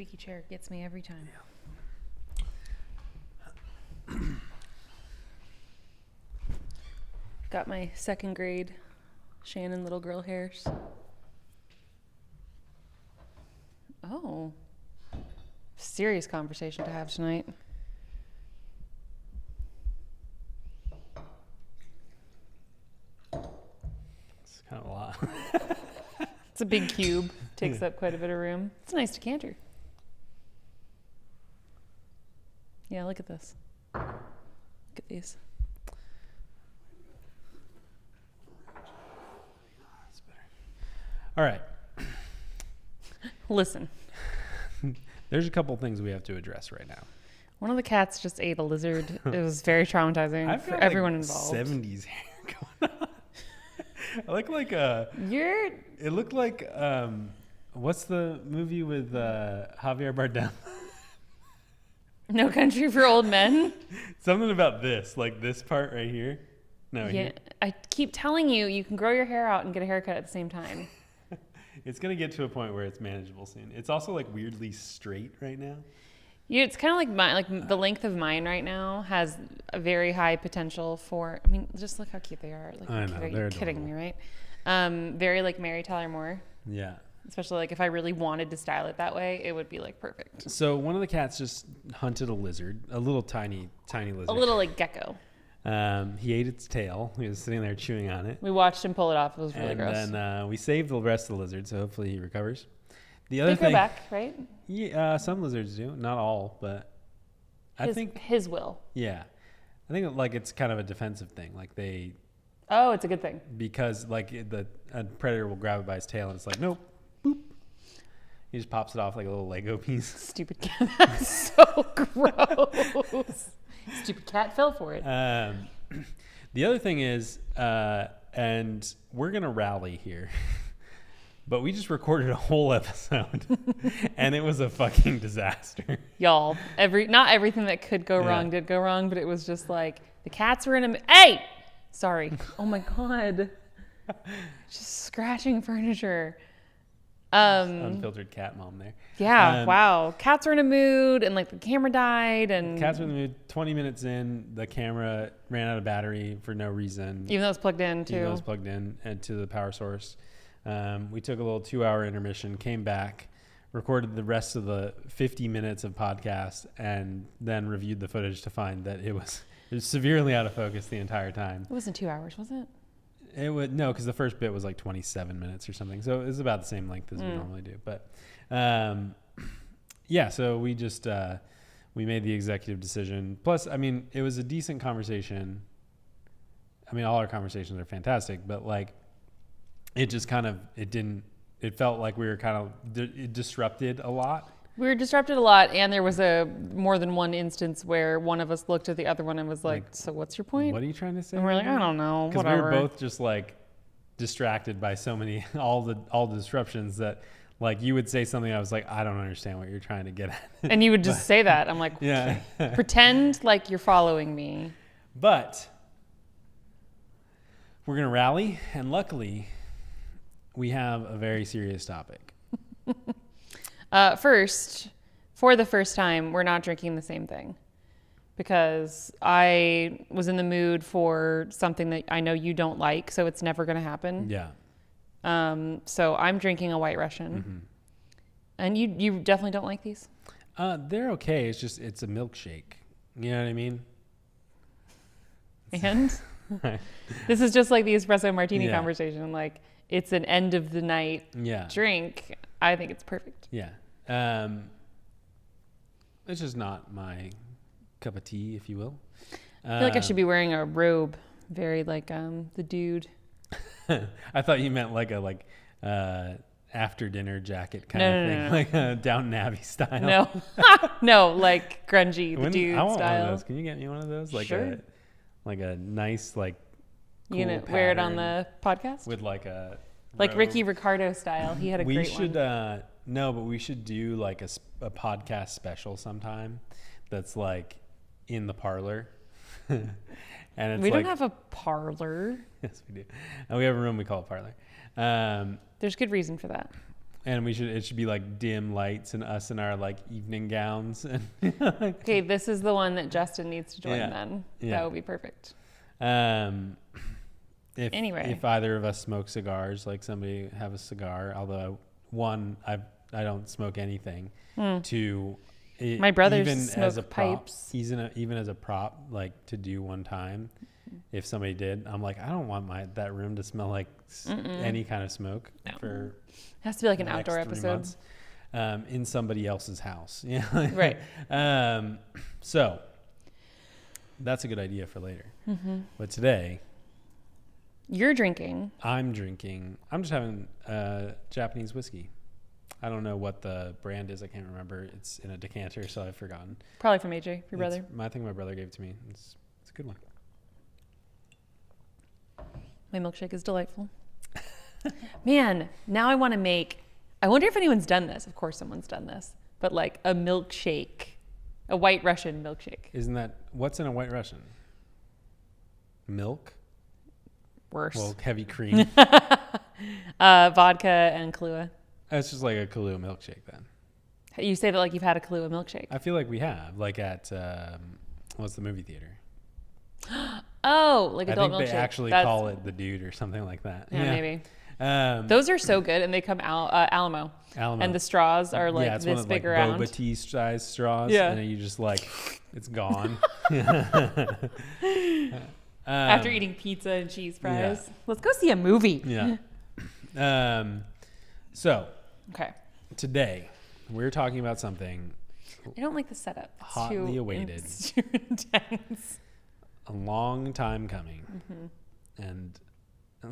Squeaky chair gets me every time. Yeah. Got my second grade Shannon little girl hairs. Oh. Serious conversation to have tonight. It's kind of a lot. It's a big cube. Takes up quite a bit of room. It's a nice decanter. Yeah, look at this. Look at these. All right. Listen. There's a couple things we have to address right now. One of the cats just ate a lizard. It was very traumatizing for everyone involved. 70s hair going on. I look like It looked like what's the movie with Javier Bardem? No Country for Old Men. Something about this, like this part right here. No, yeah, here. I keep telling you, you can grow your hair out and get a haircut at the same time. It's gonna get to a point where it's manageable soon. It's also like weirdly straight right now. Yeah, it's kind of like the length of mine right now has a very high potential for. I mean, just look how cute they are. Like, I know, you're kidding me, right? Very like Mary Tyler Moore. Yeah. Especially like if I really wanted to style it that way, it would be like perfect. So one of the cats just hunted a lizard, a little tiny lizard. A little like gecko. He ate its tail. He was sitting there chewing on it. We watched him pull it off. It was really gross. And then we saved the rest of the lizard, so hopefully he recovers. The other they thing, go back, right? Yeah, some lizards do, not all, but I think his will. Yeah, I think like it's kind of a defensive thing. Like they. Oh, it's a good thing. Because like a predator will grab it by his tail, and it's like nope, boop. He just pops it off like a little Lego piece. Stupid cat. That's so gross. Stupid cat fell for it. The other thing is, and we're going to rally here, but we just recorded a whole episode, and it was a fucking disaster. Y'all, not everything that could go wrong did go wrong, but it was just like, the cats were in a... Hey! Sorry. Oh my God. Just scratching furniture. Unfiltered cat mom there. Yeah, wow. Cats were in a mood, and like the camera died, and cats were in the mood. 20 minutes in, the camera ran out of battery for no reason. Even though it was plugged in too. Even though it was plugged in and to the power source. We took a little 2-hour intermission, came back, recorded the rest of the 50 minutes of podcast, and then reviewed the footage to find that it was severely out of focus the entire time. It wasn't 2 hours, was it? It would no, because the first bit was like 27 minutes or something, so it was about the same length as we normally do. But yeah, so we just we made the executive decision. Plus, I mean, it was a decent conversation. I mean, all our conversations are fantastic, but like, it just kind of it felt like we were kind of it disrupted a lot. We were disrupted a lot, and there was more than one instance where one of us looked at the other one and was like, so what's your point? What are you trying to say? And we're like, I don't know, because whatever. we were both just like distracted by so many all the disruptions that like you would say something, I was like, I don't understand what you're trying to get at. And you would just say that. I'm like, yeah. Pretend like you're following me. But we're gonna rally, and luckily we have a very serious topic. First, for the first time, we're not drinking the same thing because I was in the mood for something that I know you don't like, so it's never going to happen. Yeah. So I'm drinking a White Russian. Mm-hmm. And you definitely don't like these? They're okay. It's just, it's a milkshake. You know what I mean? And this is just like the espresso martini conversation. Like, it's an end of the night drink. I think it's perfect. Yeah. It's just not my cup of tea, if you will. I feel like I should be wearing a robe, very like the dude. I thought you meant like a after dinner jacket kind of thing, no. Like a Downton Abbey style. No, no, like grungy, the dude I want style. One of those. Can you get me one of those? Like sure. Like a nice like. You gonna wear it on the podcast with like a. Like Ricky Ricardo style. He had a great one. We should, no, but we should do like a podcast special sometime that's like in the parlor. And it's we don't have a parlor. Yes, we do. And we have a room we call a parlor. There's good reason for that. And it should be like dim lights and us in our like evening gowns. Okay, this is the one that Justin needs to join then. Yeah. That would be perfect. If either of us smoke cigars, like somebody have a cigar, although I don't smoke anything. Two, my brothers even smoke as a prop, pipes. even as a prop, like to do one time. If somebody did, I'm like, I don't want that room to smell like any kind of smoke for. It has to be like an the outdoor next 3 episode. months, in somebody else's house. Yeah. Right. So that's a good idea for later. But today, you're drinking. I'm just having Japanese whiskey. I don't know what the brand is. I can't remember. It's in a decanter, so I've forgotten. Probably from AJ, your brother. I think my brother gave it to me. It's a good one. My milkshake is delightful. Man, now I want to make, I wonder if anyone's done this. Of course someone's done this. But like a milkshake, a White Russian milkshake. Isn't that, what's in a White Russian? Milk? Worse. Well, heavy cream. Vodka and Kahlua. It's just like a Kahlua milkshake then. You say that like you've had a Kahlua milkshake. I feel like we have, like at, what's the movie theater? Oh, like adult milkshake. I think they actually call it the Dude or something like that. Yeah, maybe. Those are so good, and they come out Alamo. Alamo. And the straws are like it's this one of, big like, around. boba tea size straws. Yeah. And you just like, it's gone. After eating pizza and cheese fries. Let's go see a movie. Yeah. So. Okay. Today, we're talking about something. I don't like the setup. It's hotly awaited. It's too intense. A long time coming. And I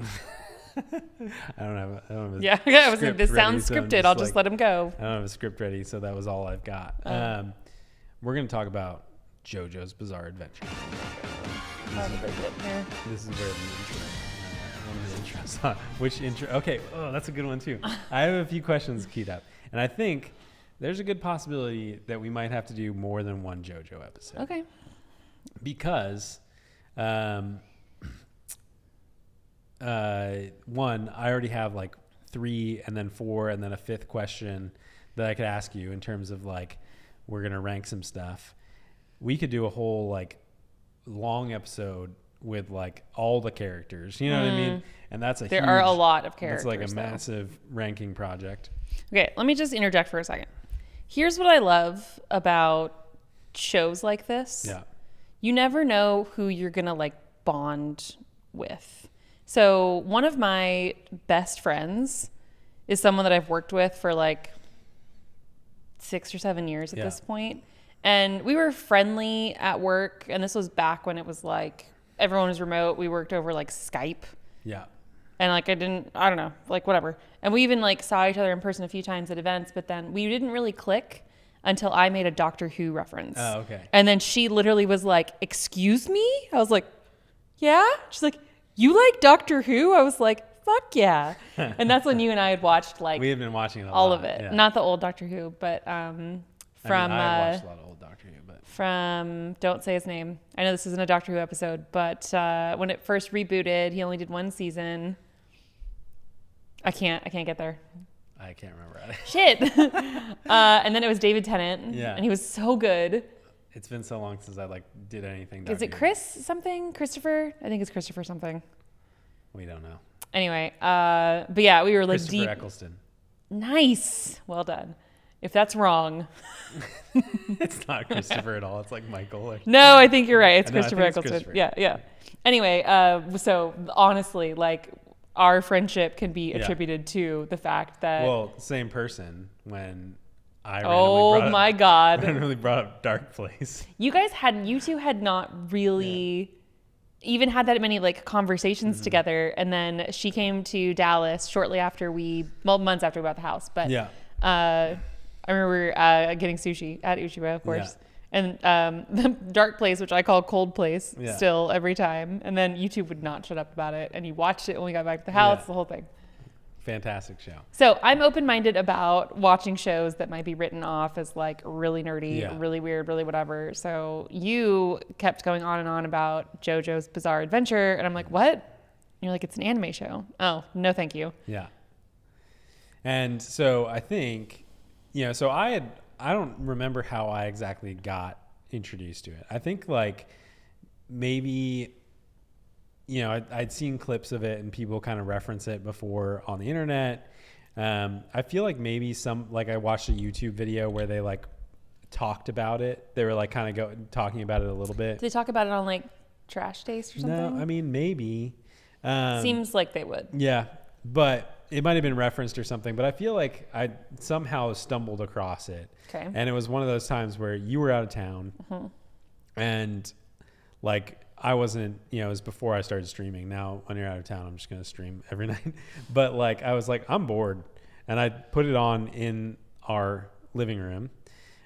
don't have a yeah, I was like, this sounds scripted. I'll just let him go. I don't have a script ready, so that was all I've got. We're going to talk about JoJo's Bizarre Adventure. This is where one of the intros. Which intro? Okay, that's a good one too. I have a few questions keyed up, and I think there's a good possibility that we might have to do more than one JoJo episode. Okay. Because one, I already have like 3 and then 4 and then a 5th question that I could ask you in terms of like, we're going to rank some stuff. We could do a whole like long episode with like all the characters, you know what I mean? And that's there are a lot of characters. It's like a massive ranking project. Okay, let me just interject for a second. Here's what I love about shows like this. Yeah. You never know who you're going to like bond with. So one of my best friends is someone that I've worked with for like 6 or 7 years at this point. And we were friendly at work. And this was back when it was like everyone was remote. We worked over like Skype. Yeah. And like I don't know, like whatever. And we even like saw each other in person a few times at events. But then we didn't really click until I made a Doctor Who reference. Oh, okay. And then she literally was like, "Excuse me?" I was like, "Yeah?" She's like, "You like Doctor Who?" I was like, "Fuck yeah." And that's when you and I had watched like we have been watching it all of it. Yeah. Not the old Doctor Who, but I watched a lot of old Doctor Who, but from don't say his name. I know this isn't a Doctor Who episode, but when it first rebooted, he only did 1 season. I can't get there. I can't remember. Shit. And then it was David Tennant. Yeah. And he was so good. It's been so long since I like did anything. Is it Chris something? Christopher? I think it's Christopher something. We don't know. Anyway, but yeah, we were like Christopher deep. Eccleston. Nice. Well done. If that's wrong. It's not Christopher at all. It's like Michael. No, I think you're right. It's No, Christopher Eccleston. Christopher. Yeah. Anyway, so honestly, like our friendship can be attributed to the fact that. Well, same person when I randomly brought up Dark Place. You two had not really even had that many like conversations together. And then she came to Dallas shortly after months after we bought the house. But I remember getting sushi at Uchiba, of course. Yeah. And the Dark Place, which I call Cold Place, still every time. And then YouTube would not shut up about it. And you watched it when we got back to the house, the whole thing. Fantastic show. So I'm open-minded about watching shows that might be written off as like really nerdy, really weird, really whatever. So you kept going on and on about JoJo's Bizarre Adventure. And I'm like, what? And you're like, it's an anime show. Oh, no, thank you. Yeah. And so I think, so I don't remember how I exactly got introduced to it. I think like maybe, I'd seen clips of it and people kind of reference it before on the internet. I feel like maybe I watched a YouTube video where they like talked about it. They were like kind of talking about it a little bit. Did they talk about it on like Trash Taste or something? No, I mean, maybe. Seems like they would. Yeah, but it might have been referenced or something. But I feel like I somehow stumbled across it. Okay. And it was one of those times where you were out of town, and like I wasn't, it was before I started streaming. Now when you're out of town, I'm just going to stream every night. But like I was like, I'm bored, and I put it on in our living room,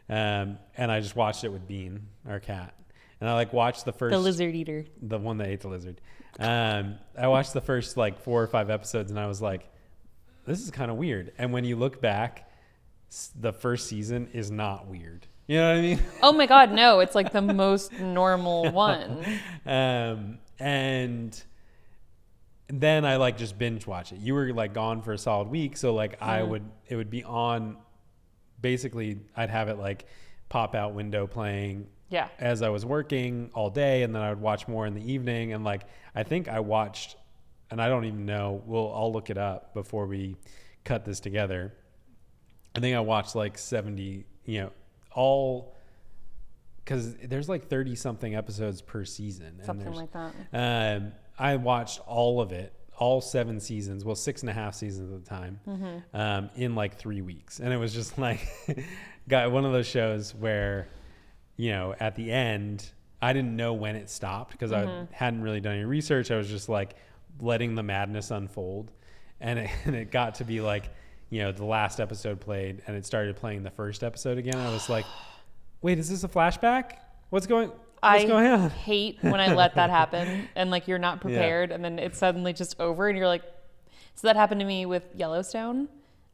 and I just watched it with Bean, our cat. And I like watched the lizard eater, the one that ate the lizard. I watched the first like 4 or 5 episodes, and I was like, this is kind of weird. And when you look back, the first season is not weird. You know what I mean? Oh my God, no. It's like the most normal one. And then I like just binge watch it. You were like gone for a solid week. So like it would be on, basically I'd have it like pop out window playing as I was working all day. And then I would watch more in the evening. And like, I think I watched, and I don't even know, I'll look it up before we cut this together. I think I watched like 70, all, because there's like 30 something episodes per season. Something like that. I watched all of it, all 7 seasons, 6.5 seasons at the time, in like 3 weeks. And it was just like, got one of those shows where, at the end, I didn't know when it stopped because I hadn't really done any research. I was just like letting the madness unfold. And it got to be like, the last episode played and it started playing the first episode again. I was like, wait, is this a flashback? What's going on? I hate when I let that happen and like you're not prepared and then it's suddenly just over and you're like, so that happened to me with Yellowstone.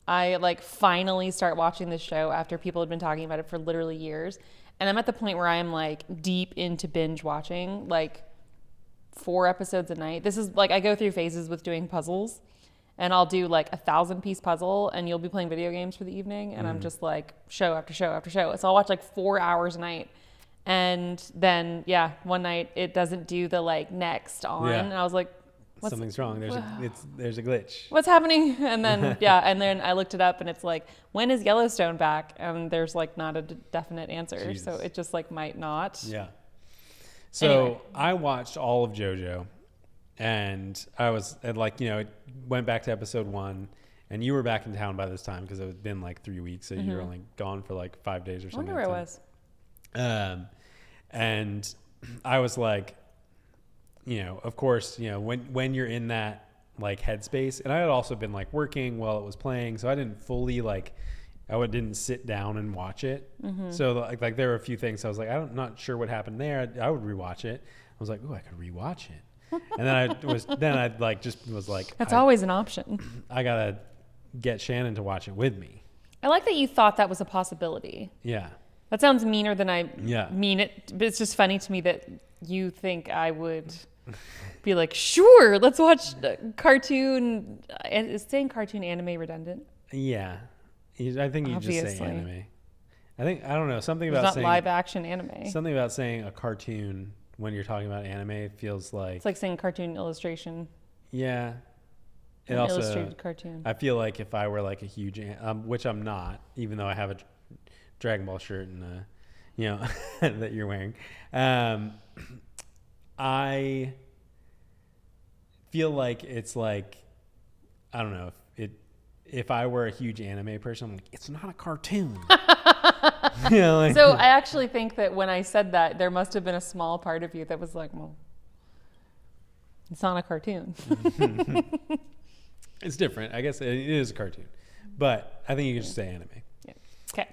I like finally start watching this show after people had been talking about it for literally years. And I'm at the point where I am like deep into binge watching, like 4 episodes a night. This is like, I go through phases with doing puzzles and I'll do like 1,000-piece puzzle and you'll be playing video games for the evening. And I'm just like show after show after show. So I'll watch like 4 hours a night. And then, one night it doesn't do the like next on. And I was like, something's wrong. There's a glitch. What's happening? And then, and then I looked it up and it's like, when is Yellowstone back? And there's like not a definite answer. Jesus. So it just like might not. Yeah. So anyway. I watched all of JoJo and I was like, it went back to episode 1 and you were back in town by this time because it had been like 3 weeks. So you were only gone for like 5 days or something. I wonder where I was. And I was like, of course, when you're in that like headspace, and I had also been like working while it was playing, so I didn't fully like, didn't sit down and watch it. So like there were a few things I was like, I'm not sure what happened there. I would rewatch it. I was like, I could rewatch it. And then I was like, that's always an option. I gotta get Shannon to watch it with me. I like that you thought that was a possibility. Yeah. That sounds meaner than I mean it, but it's just funny to me that you think I would be like, sure, let's watch cartoon. Is saying cartoon anime redundant? Yeah. I think you just say anime. I don't know, something about saying... not live action anime. Something about saying a cartoon when you're talking about anime feels like... It's like saying cartoon illustration. Yeah. An illustrated cartoon. I feel like if I were like a huge... which I'm not, even though I have a Dragon Ball shirt and that you're wearing. I feel like it's like, I don't know, if I were a huge anime person, I'm like, it's not a cartoon. So I actually think that when I said that, there must have been a small part of you that was like, well, it's not a cartoon. It's different. I guess it is a cartoon. But I think you can just say anime. Okay.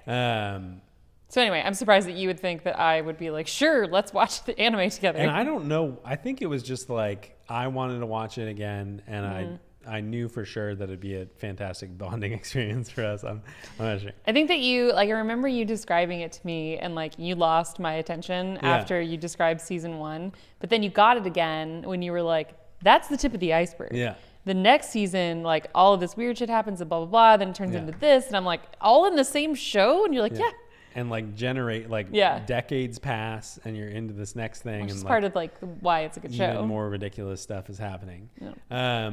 So anyway, I'm surprised that you would think that I would be like, sure, let's watch the anime together. And I don't know. I think it was just like I wanted to watch it again, and I knew for sure that it'd be a fantastic bonding experience for us. I'm not sure. I think that you, like, I remember you describing it to me, and like you lost my attention after you described season 1, but then you got it again when you were like, that's the tip of the iceberg. Yeah. the next season, like all of this weird shit happens and blah, blah, blah. Then it turns into this. And I'm like, all in the same show? And you're like, yeah. And like generate like decades pass and you're into this next thing. Which and is like, part of like why it's a good show. Even more ridiculous stuff is happening. Yeah.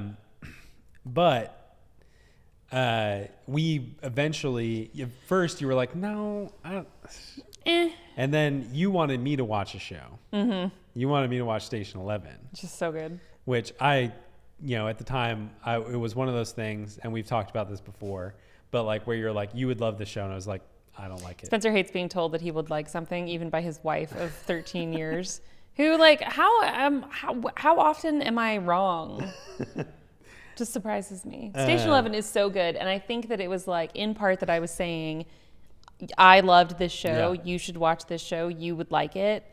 But we eventually, first you were like, no, I don't. And then you wanted me to watch a show. Mm-hmm. You wanted me to watch Station 11. Which is so good. Which I, at the time, it was one of those things, and we've talked about this before, but like where you're like, you would love the show, and I was like, I don't like it. Spencer hates being told that he would like something, even by his wife of 13 years, who like, how often am I wrong? Just surprises me. Station 11 is so good, and I think that it was like in part that I was saying, I loved this show. You should watch this show. You would like it.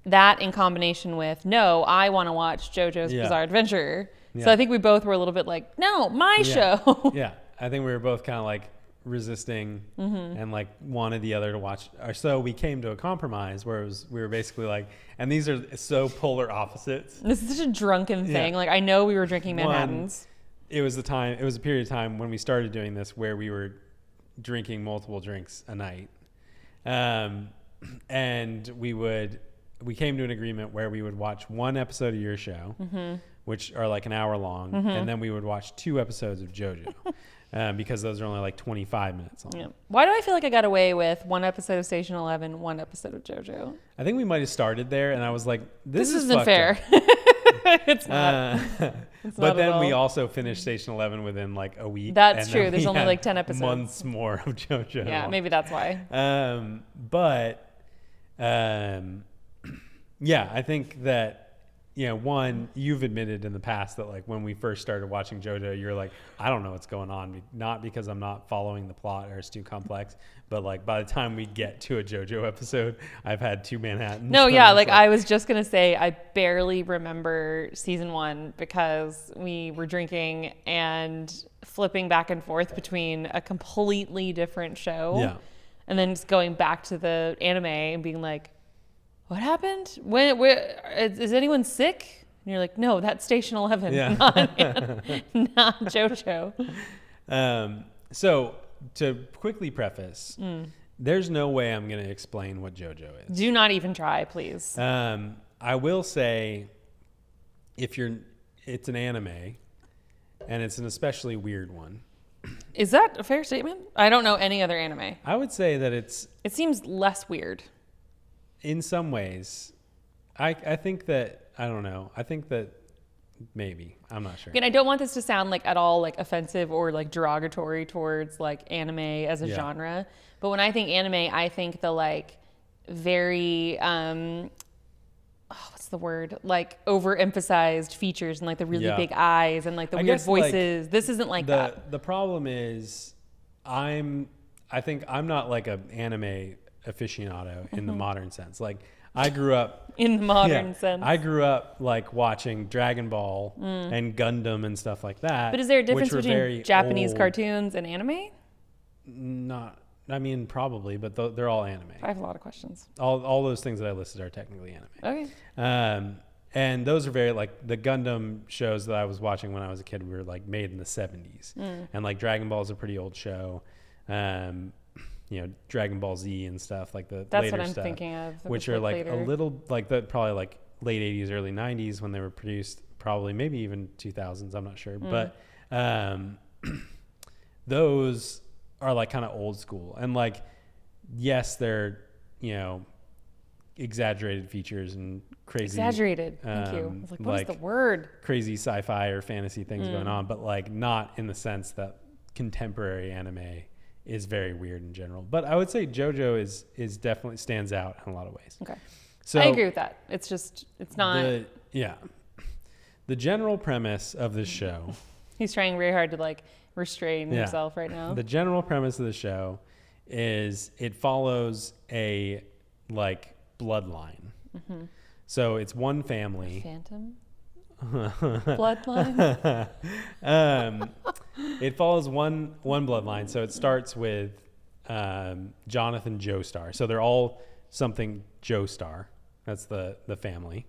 That in combination with, no, I want to watch JoJo's Bizarre Adventure. Yeah. So I think we both were a little bit like, no, my show. Yeah. I think we were both kind of like resisting and like wanted the other to watch. So we came to a compromise where we were basically like, and these are so polar opposites. This is such a drunken thing. Like I know we were drinking Manhattans. It was a period of time when we started doing this where we were drinking multiple drinks a night. And we came to an agreement where we would watch one episode of your show, which are like an hour long, and then we would watch 2 episodes of JoJo, because those are only like 25 minutes long. Yeah. Why do I feel like I got away with 1 episode of Station 11, 1 episode of JoJo? I think we might have started there, and I was like, this isn't fair. It's not. But then we also finished Station 11 within like a week. That's true. There's only like 10 episodes. Months more of JoJo. Yeah, maybe that's why. Yeah, I think that, one, you've admitted in the past that like when we first started watching JoJo, you're like, I don't know what's going on. Not because I'm not following the plot or it's too complex, but like by the time we get to a JoJo episode, I've had 2 Manhattans. No, yeah, like I was just going to say, I barely remember season 1 because we were drinking and flipping back and forth between a completely different show. Yeah. And then just going back to the anime and being like, what happened? Is anyone sick? And you're like, no, that's Station 11, not JoJo. So to quickly preface, there's no way I'm going to explain what JoJo is. Do not even try, please. I will say, it's an anime, and it's an especially weird one. Is that a fair statement? I don't know any other anime. I would say that it seems less weird. In some ways, I think that, I don't know. I think that maybe, I'm not sure. And I don't want this to sound like at all like offensive or like derogatory towards like anime as a genre. But when I think anime, I think the like very, what's the word? Like overemphasized features and like the really big eyes and like the weird voices. Like, this isn't like that. The problem is I think I'm not like an anime aficionado in the modern sense. Like I grew up in the modern sense. I grew up like watching Dragon Ball and Gundam and stuff like that. But is there a difference between Japanese cartoons and anime? Probably, but they're all anime. I have a lot of questions. All those things that I listed are technically anime. Okay. And those are very like the Gundam shows that I was watching when I was a kid were like made in the 70s. And like Dragon Ball is a pretty old show. Dragon Ball Z and stuff like that's later what I'm stuff, thinking of, which are like later. A little like that, probably like late 80s, early 90s when they were produced, probably maybe even 2000s. I'm not sure, but those are like kind of old school and like, yes, they're exaggerated features and crazy. Exaggerated. Thank you. I was like, what is the word? Crazy sci-fi or fantasy things going on, but like not in the sense that contemporary anime is very weird in general. But I would say JoJo is definitely stands out in a lot of ways. Okay. So I agree with that. It's not. The general premise of this show. He's trying very hard to like restrain himself right now. The general premise of the show is it follows a like bloodline. So it's one family. Phantom? Bloodline? It follows one bloodline. So it starts with Jonathan Joestar. So they're all something Joestar. That's the family.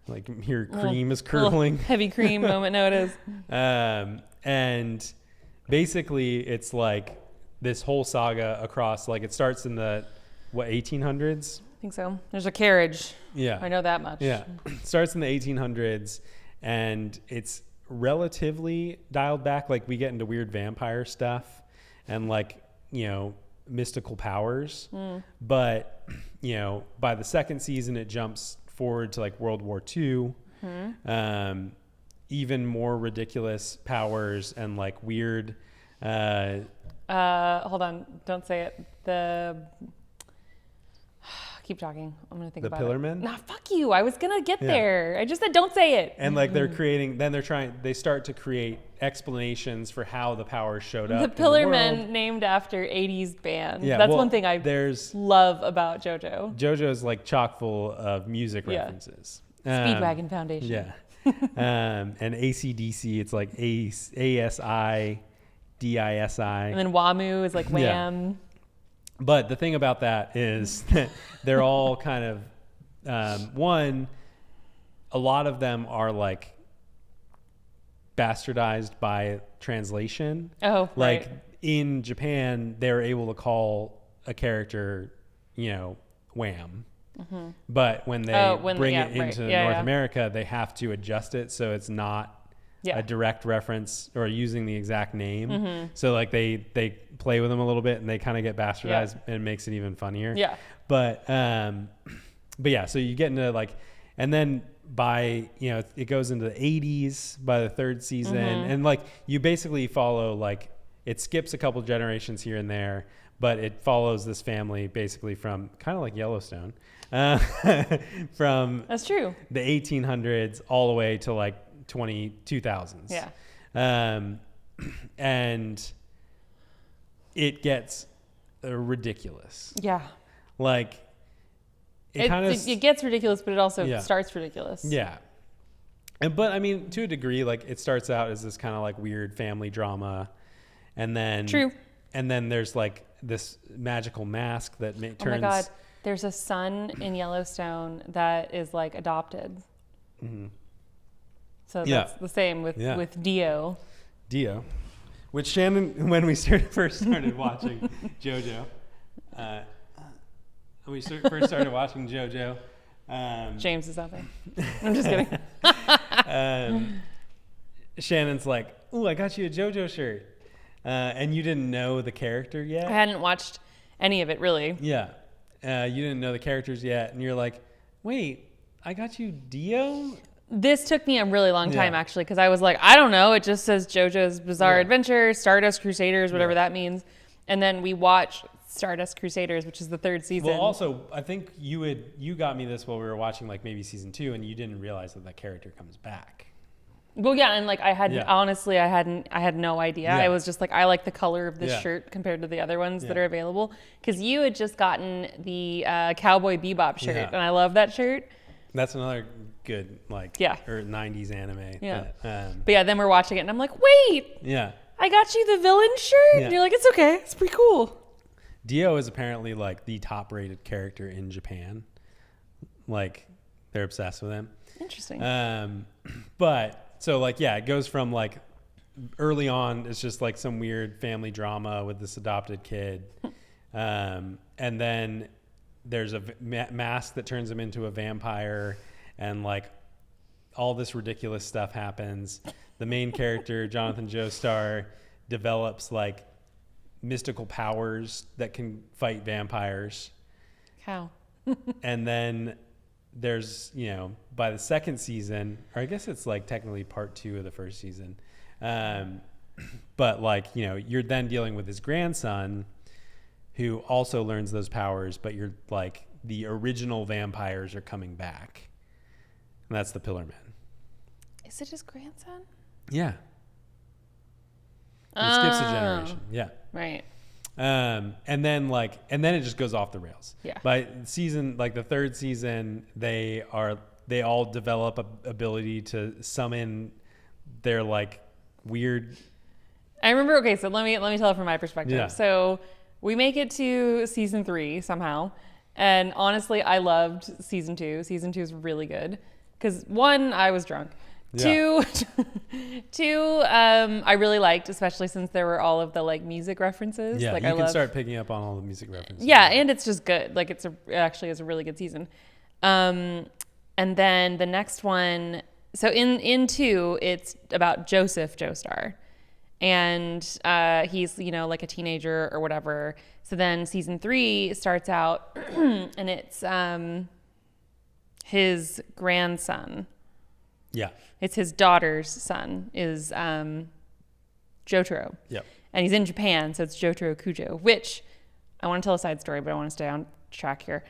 Like your cream is curdling. Heavy cream moment. No, it is. And basically it's like this whole saga across, like it starts in the 1800s? I think so. There's a carriage. Yeah. I know that much. Yeah. Starts in the 1800s and it's relatively dialed back. Like we get into weird vampire stuff and like, mystical powers. But, by the second season, it jumps forward to like World War II. Even more ridiculous powers and like weird. Hold on. Don't say it. Keep talking. I'm going to think about it. The Pillarmen? Nah, fuck you. I was going to get there. I just said don't say it. And like they start to create explanations for how the powers showed up. The Pillarmen named after 80s band. Yeah, That's one thing I love about JoJo. JoJo's like chock full of music references. Speedwagon Foundation. Yeah. And AC/DC, it's like ASI, DISI. And then WAMU is like Wham. Yeah. But the thing about that is that they're all kind of, a lot of them are like bastardized by translation. Oh, like right. In Japan, they're able to call a character, Wham. But when they bring it into North America, they have to adjust it so it's not a direct reference or using the exact name. So like they play with them a little bit and they kind of get bastardized and it makes it even funnier. Yeah. But yeah, so you get into like, and then by, it goes into the 80s by the third season. And like you basically follow, like it skips a couple generations here and there, but it follows this family basically from kind of like Yellowstone, from that's true, the 1800s all the way to like 2000s. Yeah. And it gets ridiculous. Yeah. Like it gets ridiculous, but it also starts ridiculous. Yeah. But I mean, to a degree, like it starts out as this kind of like weird family drama, and then and then there's like this magical mask that turns. Oh my God! There's a son in Yellowstone that is like adopted. So that's the same with Dio. Dio, which Shannon, when we first started watching JoJo, first started watching JoJo. James is out there. I'm just kidding. Shannon's like, "Ooh, I got you a JoJo shirt," and you didn't know the character yet. I hadn't watched any of it really. Yeah, you didn't know the characters yet, and you're like, "Wait, I got you Dio." This took me a really long time actually, because I was like, I don't know. It just says JoJo's Bizarre Adventure, Stardust Crusaders, whatever that means, and then we watched Stardust Crusaders, which is the third season. Well, also, I think you got me this while we were watching like maybe season 2, and you didn't realize that character comes back. Well, yeah, and like I hadn't honestly, I had no idea. Yeah. I was just like, I like the color of this shirt compared to the other ones that are available, because you had just gotten the Cowboy Bebop shirt, and I love that shirt. That's another good or 90s anime. Yeah. But yeah, then we're watching it, and I'm like, wait. Yeah. I got you the villain shirt, and you're like, it's okay, it's pretty cool. Dio is apparently like the top-rated character in Japan. Like they're obsessed with him. Interesting. But so like it goes from like early on, it's just like some weird family drama with this adopted kid, and then there's a mask that turns him into a vampire, and like all this ridiculous stuff happens. The main character, Jonathan Joestar, develops like mystical powers that can fight vampires. How? And then there's, by the second season, or I guess it's like technically part 2 of the first season. But like, you're then dealing with his grandson who also learns those powers, but you're like the original vampires are coming back. And that's the Pillarmen. Is it his grandson? Yeah. It skips a generation. Yeah. Right. And then it just goes off the rails. Yeah. By season, like the third season, they all develop a ability to summon their like weird. I remember. Okay, so let me tell it from my perspective. Yeah. So we make it to season 3 somehow, and honestly, I loved season 2. Season 2 is really good. because one, I was drunk. Yeah. Two, I really liked, especially since there were all of the like music references. Yeah, like you I can start picking up on all the music references. Yeah, and it's just good. Like it actually is a really good season. And then the next one, so in 2, it's about Joseph Joestar, and he's like a teenager or whatever. So then season 3 starts out, and it's his grandson. Yeah. It's his daughter's son is Jotaro. Yep. And he's in Japan, so it's Jotaro Kujo, which I want to tell a side story, but I want to stay on track here.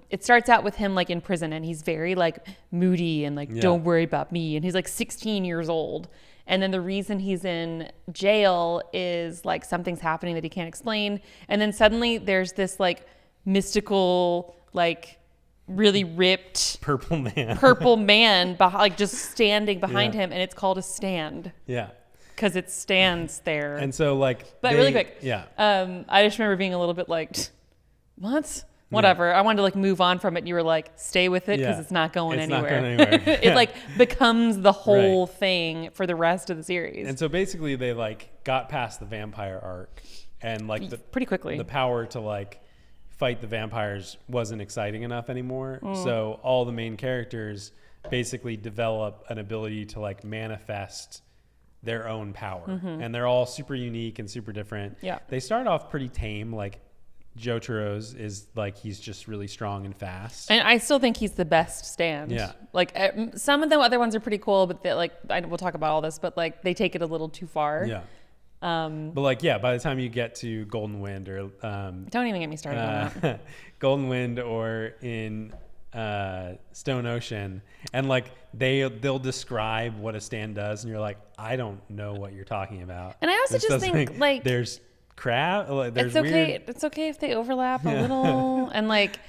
It starts out with him like in prison, and he's very like moody and like, don't worry about me. And he's like 16 years old. And then the reason he's in jail is like something's happening that he can't explain. And then suddenly there's this like mystical, like really ripped purple man like just standing behind him, and it's called a stand. Yeah. Because it stands there. And so like, but really quick. Yeah. I just remember being a little bit like, what? Whatever. Yeah. I wanted to like move on from it. And you were like, stay with it because it's not going anywhere. Not going anywhere. It like becomes the whole thing for the rest of the series. And so basically they like got past the vampire arc, and like pretty quickly the power to like fight the vampires wasn't exciting enough anymore. So all the main characters basically develop an ability to like manifest their own power. And they're all super unique and super different. Yeah. They start off pretty tame. Like Jotaro's is like, he's just really strong and fast. And I still think he's the best stand. Yeah. Like some of the other ones are pretty cool, but like we'll talk about all this, but like they take it a little too far. Yeah. But like, yeah, by the time you get to Golden Wind or don't even get me started on that. Golden Wind or in Stone Ocean, and like they'll describe what a stand does, and you're like, I don't know what you're talking about. And I also just think like there's crap. Like, there's it's okay. weird... It's okay if they overlap a little, and like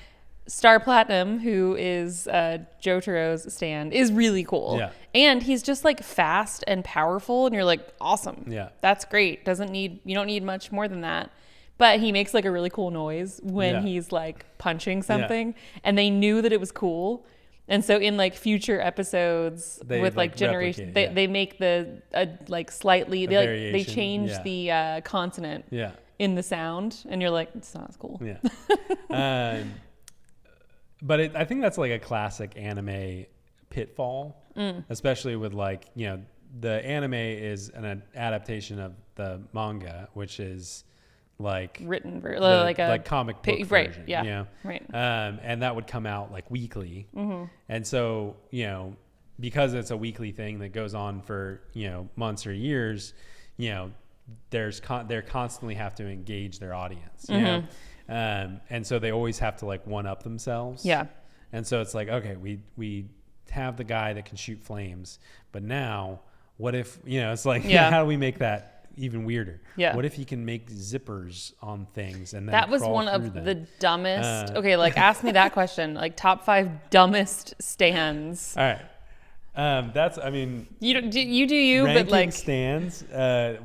Star Platinum, who is Jotaro's stand, is really cool. Yeah. And he's just like fast and powerful, and you're like, awesome. Yeah. That's great. You don't need much more than that. But he makes like a really cool noise when he's like punching something, and they knew that it was cool. And so in like future episodes with like generation, they make the like slightly they change the consonant in the sound, and you're like, it's not as cool. Yeah. But I think that's like a classic anime pitfall, especially with like, the anime is an adaptation of the manga, which is like written like comic book version, right. And that would come out like weekly, and so because it's a weekly thing that goes on for months or years, they're constantly have to engage their audience, and so they always have to like one up themselves, and so it's like, okay, we have the guy that can shoot flames, but now what if it's like how do we make that even weirder? What if you can make zippers on things and then that was one of the dumbest like ask me that question, like top 5 dumbest stands. All right. That's, I mean, you do, but like stands,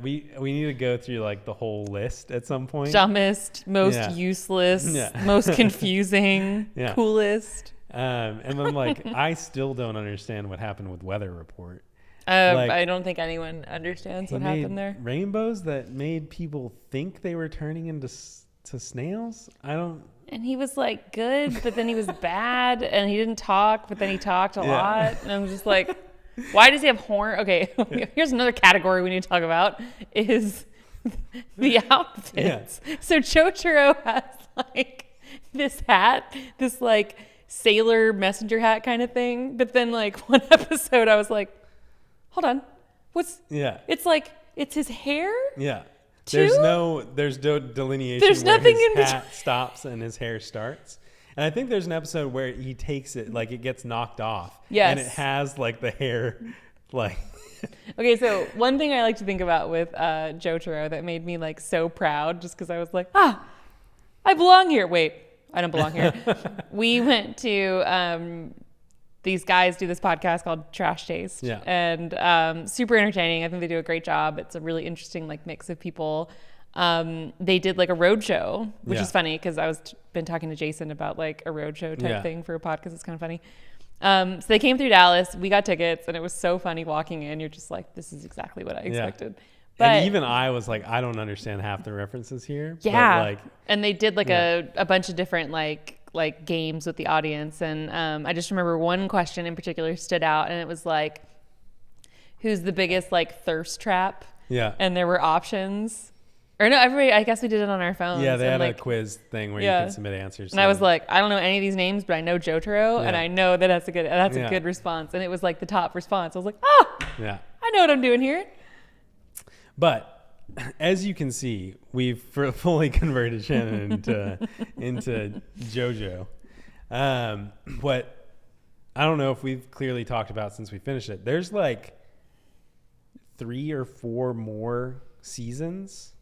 we need to go through like the whole list at some point. Dumbest, most useless, most confusing, coolest. And then like, I still don't understand what happened with Weather Report. I don't think anyone understands what happened there. Rainbows that made people think they were turning into snails. And he was like good, but then he was bad, and he didn't talk, but then he talked a lot. And I'm just like, why does he have horn? Okay, here's another category we need to talk about is the outfits. So Jotaro has like this hat, this like sailor messenger hat kind of thing. But then like one episode I was like, hold on, it's like, it's his hair? Yeah. Too? There's no delineation. There's nothing his in between. hat stops and his hair starts. And I think there's an episode where he takes it, like it gets knocked off. Yes. And it has like the hair, like. Okay, so one thing I like to think about with Jotaro that made me like so proud, just because I was like, I belong here. Wait, I don't belong here. We went to these guys do this podcast called Trash Taste, and super entertaining. I think they do a great job. It's a really interesting like mix of people. They did like a road show, which is funny because I was been talking to Jason about like a road show type thing for a podcast. It's kind of funny. So they came through Dallas. We got tickets, and it was so funny walking in. You're just like, this is exactly what I expected. Yeah. But, and even I was like, I don't understand half the references here. Yeah. But like, and they did like a bunch of different like games with the audience. And I just remember one question in particular stood out, and it was like, who's the biggest like thirst trap? Yeah. And there were options. Or no, everybody, I guess we did it on our phones. Yeah, they had like, a quiz thing where you could submit answers. And I was like, I don't know any of these names, but I know Jotaro, and I know that's a good response. And it was like the top response. I was like, yeah, I know what I'm doing here. But as you can see, we've fully converted Shannon into JoJo. What I don't know if we've clearly talked about since we finished it. There's like 3 or 4 more seasons.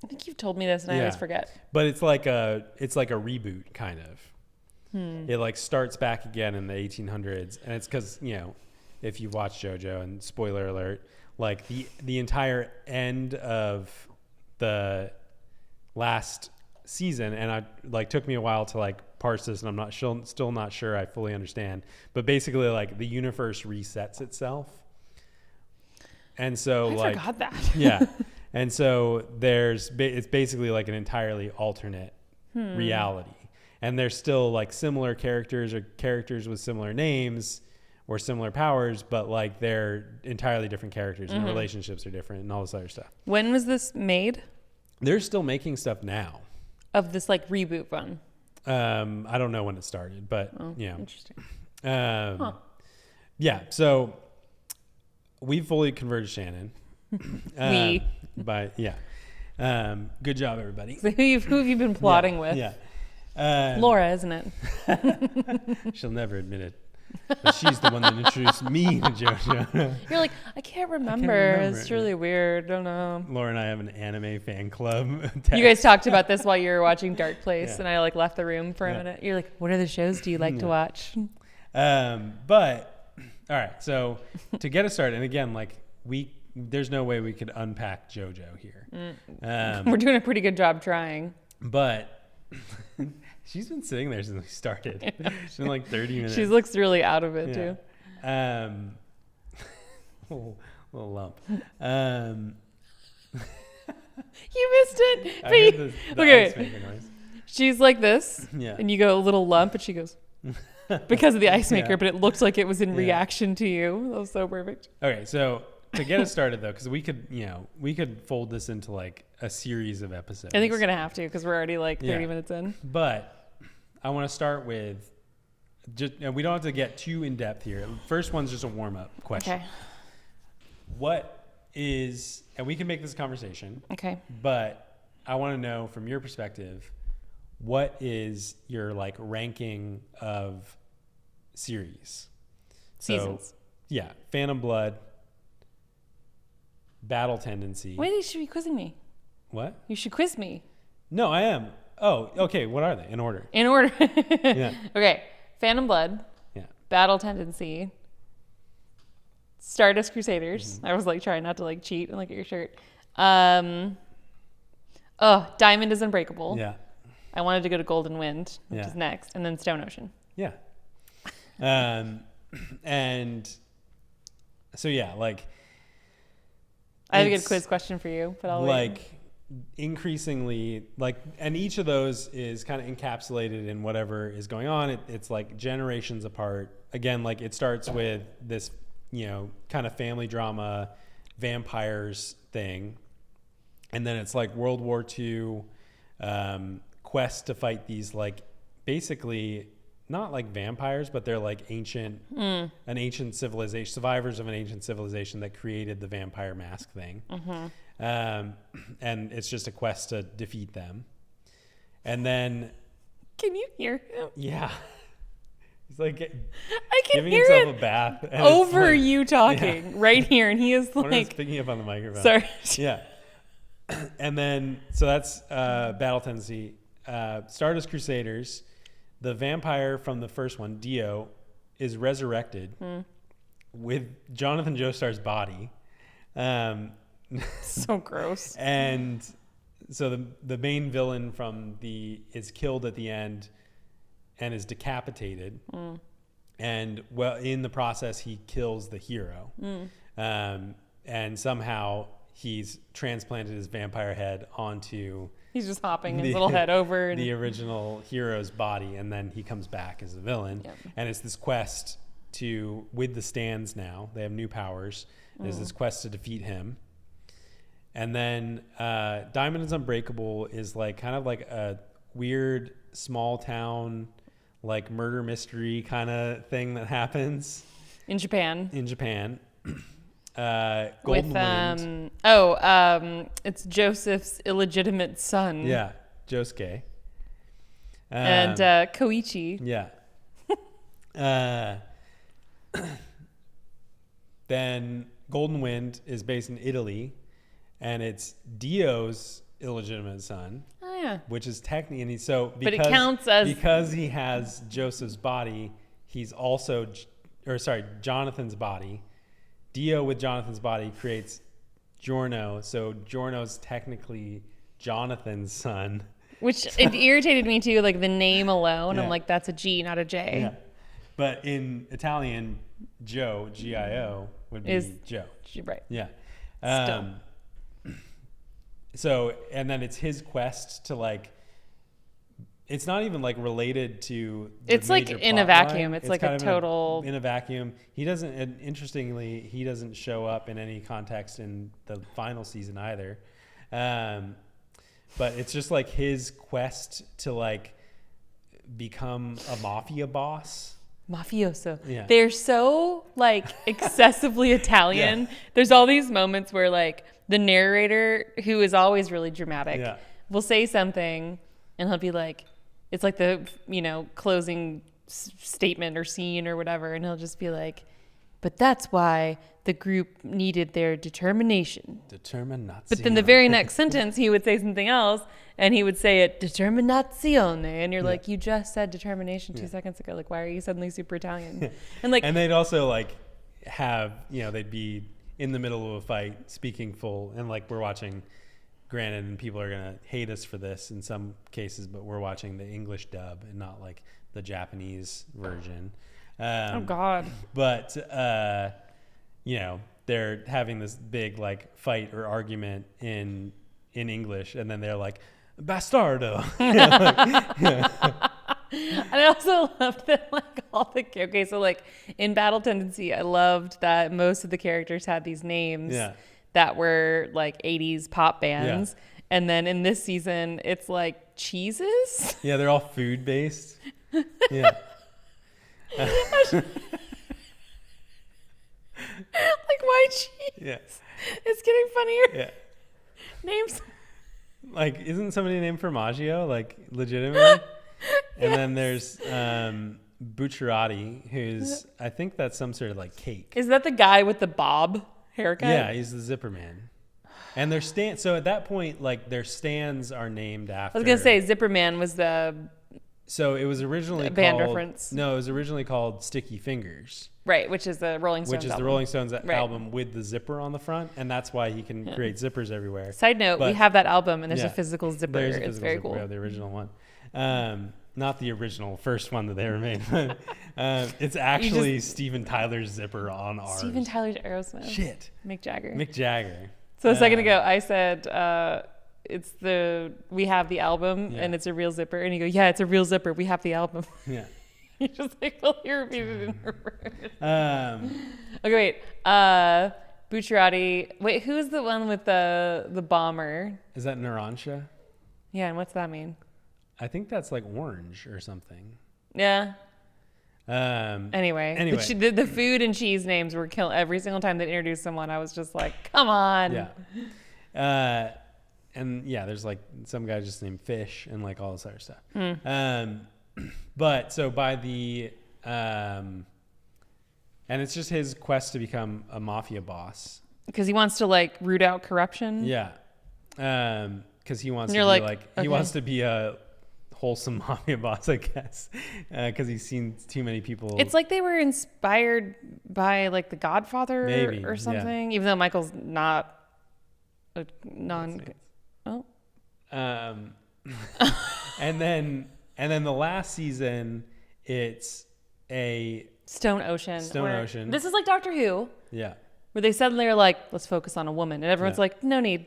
I think you've told me this, and I always forget. But it's like a reboot kind of. It like starts back again in the 1800s, and it's because if you watch JoJo, and spoiler alert, like the entire end of the last season, and I like took me a while to like parse this, and I'm not still not sure I fully understand. But basically, like the universe resets itself, and so I forgot that. Yeah. And so it's basically like an entirely alternate reality. And there's still like similar characters or characters with similar names or similar powers, but like they're entirely different characters and relationships are different and all this other stuff. When was this made? They're still making stuff now. Of this like reboot run? I don't know when it started, but Interesting. Yeah. So we've fully converted Shannon. Good job, everybody. So who have you been plotting with? Yeah. Laura, isn't it? She'll never admit it. But she's the one that introduced me to JoJo. You're like, I can't remember. It's really weird. I don't know. Laura and I have an anime fan club. You guys talked about this while you were watching Dark Place, and I like left the room for a minute. You're like, what other shows do you like to watch? But all right, so to get us started, and again, like there's no way we could unpack JoJo here. We're doing a pretty good job trying. But she's been sitting there since we started. It's been like 30 minutes. She looks really out of it too. Little lump. You missed it. I heard the ice maker noise. She's like this, Yeah. and you go a little lump, and she goes because of the ice maker, but it looked like it was in reaction to you. That was so perfect. Okay, so to get us started though, because we could fold this into like a series of episodes. I think we're gonna have to because we're already like 30 minutes in. But I want to start with and we don't have to get too in depth here. First one's just a warm up question. Okay. What is, and we can make this a conversation. Okay. But I want to know from your perspective, what is your like ranking of series? Seasons. So, yeah, Phantom Blood, Battle Tendency. Wait, you should be quizzing me. What? You should quiz me. No, I am. Oh, okay. What are they in order? In order. Yeah. Okay. Phantom Blood. Yeah. Battle Tendency. Stardust Crusaders. I was like trying not to like cheat and look at your shirt. Diamond is Unbreakable. Yeah. I wanted to go to Golden Wind, which is next, and then Stone Ocean. Yeah. And so yeah, like I have a good quiz question for you, but I'll like wait. Increasingly like, and each of those is kind of encapsulated in whatever is going on. It's like generations apart. Again, like it starts with this, kind of family drama, vampires thing. And then it's like World War II, quest to fight these like basically not like vampires, but they're like an ancient civilization, survivors of an ancient civilization that created the vampire mask thing. And it's just a quest to defeat them. And then, can you hear him? Yeah, he's like I can giving hear himself it a bath over like, you talking right here, and he is like picking up on the microphone. Sorry. Yeah. And then so that's Battle Tendency, Stardust Crusaders. The vampire from the first one, Dio, is resurrected with Jonathan Joestar's body. So gross. And so the main villain is killed at the end and is decapitated. And well, in the process, he kills the hero. And somehow he's transplanted his vampire head onto... He's just hopping his little head over. And... the original hero's body, and then he comes back as a villain. Yep. And it's this quest with the stands now. They have new powers. There's this quest to defeat him. And then Diamond is Unbreakable is like kind of like a weird small town like murder mystery kind of thing that happens in Japan. Golden Wind. It's Joseph's illegitimate son. Yeah, Josuke. And Koichi. Yeah. Then Golden Wind is based in Italy, and it's Dio's illegitimate son. Oh yeah. Which is technically, but it counts as because he has Joseph's body. He's also, Jonathan's body. Dio with Jonathan's body creates Giorno, so Giorno's technically Jonathan's son. Which it irritated me too, like the name alone. Yeah. I'm like, that's a G, not a J. Yeah. But in Italian, Joe, Gio, would be Joe. Right. Yeah. So, and then it's his quest to like, it's not even like related to it's like in a vacuum. It's like a total in a vacuum. He doesn't, and interestingly, he doesn't show up in any context in the final season either. But it's just like his quest to like become a mafia boss. Mafioso. Yeah. They're so like excessively Italian. Yeah. There's all these moments where like the narrator, who is always really dramatic, will say something and he'll be like, it's like the, closing statement or scene or whatever. And he'll just be like, but that's why the group needed their determination. Determinazione. But then the very next sentence, he would say something else and he would say it, determinazione. And you're like, you just said determination 2 seconds ago. Like, why are you suddenly super Italian? And like, and they'd also like have, they'd be in the middle of a fight speaking full, and like we're watching, granted, and people are gonna hate us for this in some cases, but we're watching the English dub and not like the Japanese version. Oh God. But they're having this big like fight or argument in English, and then they're like, bastardo. And I also loved that so like in Battle Tendency, I loved that most of the characters had these names that were like 80s pop bands. Yeah. And then in this season, it's like cheeses. Yeah, they're all food based. Yeah. Like white cheese. Yeah. It's getting funnier. Yeah. Names. Like, isn't somebody named Formaggio, like, legitimately? And then there's Bucciarati, who's, I think that's some sort of, like, cake. Is that the guy with the bob haircut? Yeah, he's the zipper man. And their so at that point, like, their stands are named after... I was going to say, Zipper Man was the... So it was originally called... band reference. No, it was originally called Sticky Fingers. Right, which is the Rolling Stones album. Which is the Rolling Stones album with the zipper on the front, and that's why he can create zippers everywhere. Side note, we have that album, and there's a physical zipper. It's very cool. Yeah, the original one. Not the original first one that they ever made. It's actually Steven Tyler's zipper on ours. Steven Tyler's Aerosmith. Shit. Mick Jagger. So a second ago, I said... we have the album and it's a real zipper, and you go, yeah, it's a real zipper, we have the album. Yeah. You're just like, well, you repeated it in reverse. Okay, wait. Bucciarati. Wait, who's the one with the bomber? Is that Narancia? Yeah, and what's that mean? I think that's like orange or something. Yeah. Anyway. The food and cheese names were killing every single time they introduced someone. I was just like, come on. Yeah. And yeah, there's like some guy just named Fish and like all this other stuff. But so by the, and it's just his quest to become a mafia boss. Because he wants to like root out corruption. Yeah. Because he wants to be he wants to be a wholesome mafia boss, I guess. Because he's seen too many people. It's like they were inspired by like The Godfather or something, even though Michael's not a Oh. And then the last season, it's a Stone Ocean. Stone Ocean. This is like Doctor Who. Yeah. Where they suddenly are like, let's focus on a woman. And everyone's like, no need.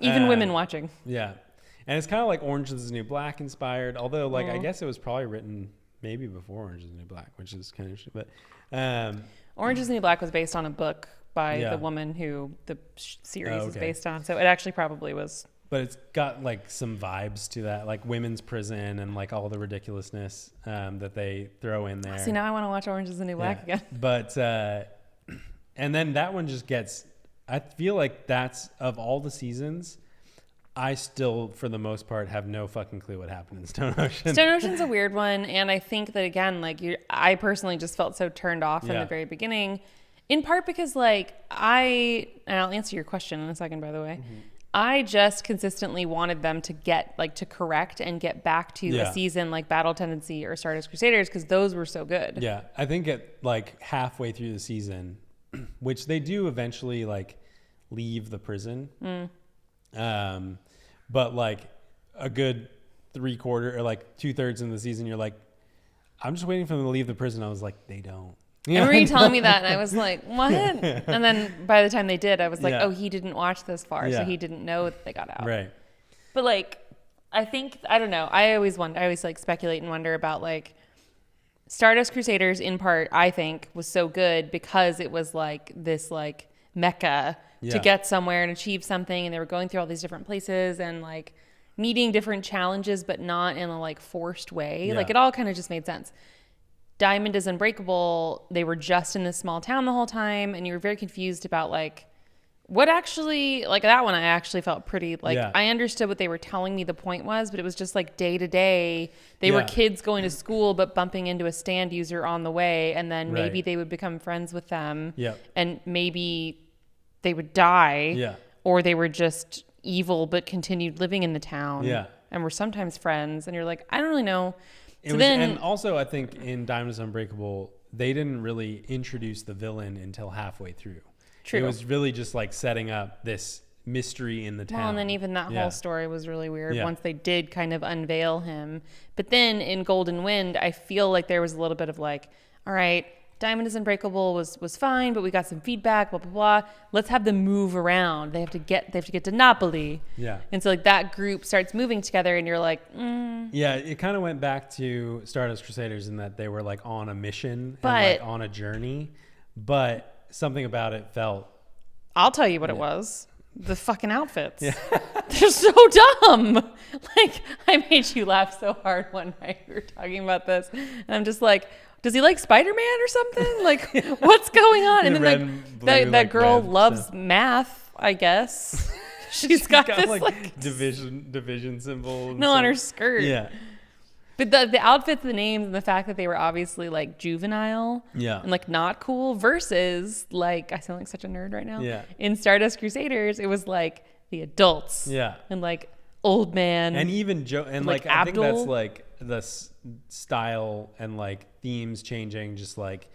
Even women watching. Yeah. And it's kind of like Orange is the New Black inspired. Although, like, I guess it was probably written maybe before Orange is the New Black, which is kind of interesting. But Orange is the New Black was based on a book by the woman who the series is based on. So it actually probably was. But it's got like some vibes to that, like women's prison and like all the ridiculousness that they throw in there. See, now I want to watch Orange is the New Black again. But, and then that one just gets, I feel like that's, of all the seasons, I still, for the most part, have no fucking clue what happened in Stone Ocean. Stone Ocean's a weird one. And I think that, again, like I personally just felt so turned off from the very beginning, in part because like and I'll answer your question in a second, by the way. Mm-hmm. I just consistently wanted them to to correct and get back to a season like Battle Tendency or Stardust Crusaders, because those were so good. Yeah. I think at like halfway through the season, which they do eventually like leave the prison. But like a good 3/4 or like 2/3 in the season, you're like, I'm just waiting for them to leave the prison. I was like, they don't. I remember you telling me that, and I was like, what? And then by the time they did, I was like, oh, he didn't watch this far, so he didn't know that they got out. Right. But like, I think, I don't know. I always like speculate and wonder about like Stardust Crusaders, in part, I think was so good because it was like this like mecca to get somewhere and achieve something. And they were going through all these different places and like meeting different challenges, but not in a like forced way. Like it all kind of just made sense. Diamond is Unbreakable. They were just in this small town the whole time. And you were very confused about like what actually, like that one I actually felt pretty like I understood what they were telling me the point was, but it was just like day to day. They were kids going to school, but bumping into a stand user on the way. And then maybe they would become friends with them. And maybe they would die. Or they were just evil, but continued living in the town. And were sometimes friends. And you're like, I don't really know. And also I think in Diamond is Unbreakable, they didn't really introduce the villain until halfway through. True. It was really just like setting up this mystery in the town. Well, and then even that whole story was really weird once they did kind of unveil him. But then in Golden Wind, I feel like there was a little bit of like, all right, Diamond is Unbreakable was fine, but we got some feedback, blah, blah, blah. Let's have them move around. They have to get to Napoli. And so like that group starts moving together and you're like, Yeah, it kind of went back to Stardust Crusaders in that they were like on a mission and like on a journey. But something about it felt... I'll tell you what it was. The fucking outfits. They're so dumb. Like, I made you laugh so hard one night. We were talking about this. And I'm just like, does he like Spider-Man or something? Like, what's going on? And then like that girl loves math, I guess. She's got this like division symbol. On her skirt. But the outfits, the names, and the fact that they were obviously like juvenile and like not cool versus like, I sound like such a nerd right now. In Stardust Crusaders, it was like the adults. And like old man. And even like I think that's like the style and like themes changing just like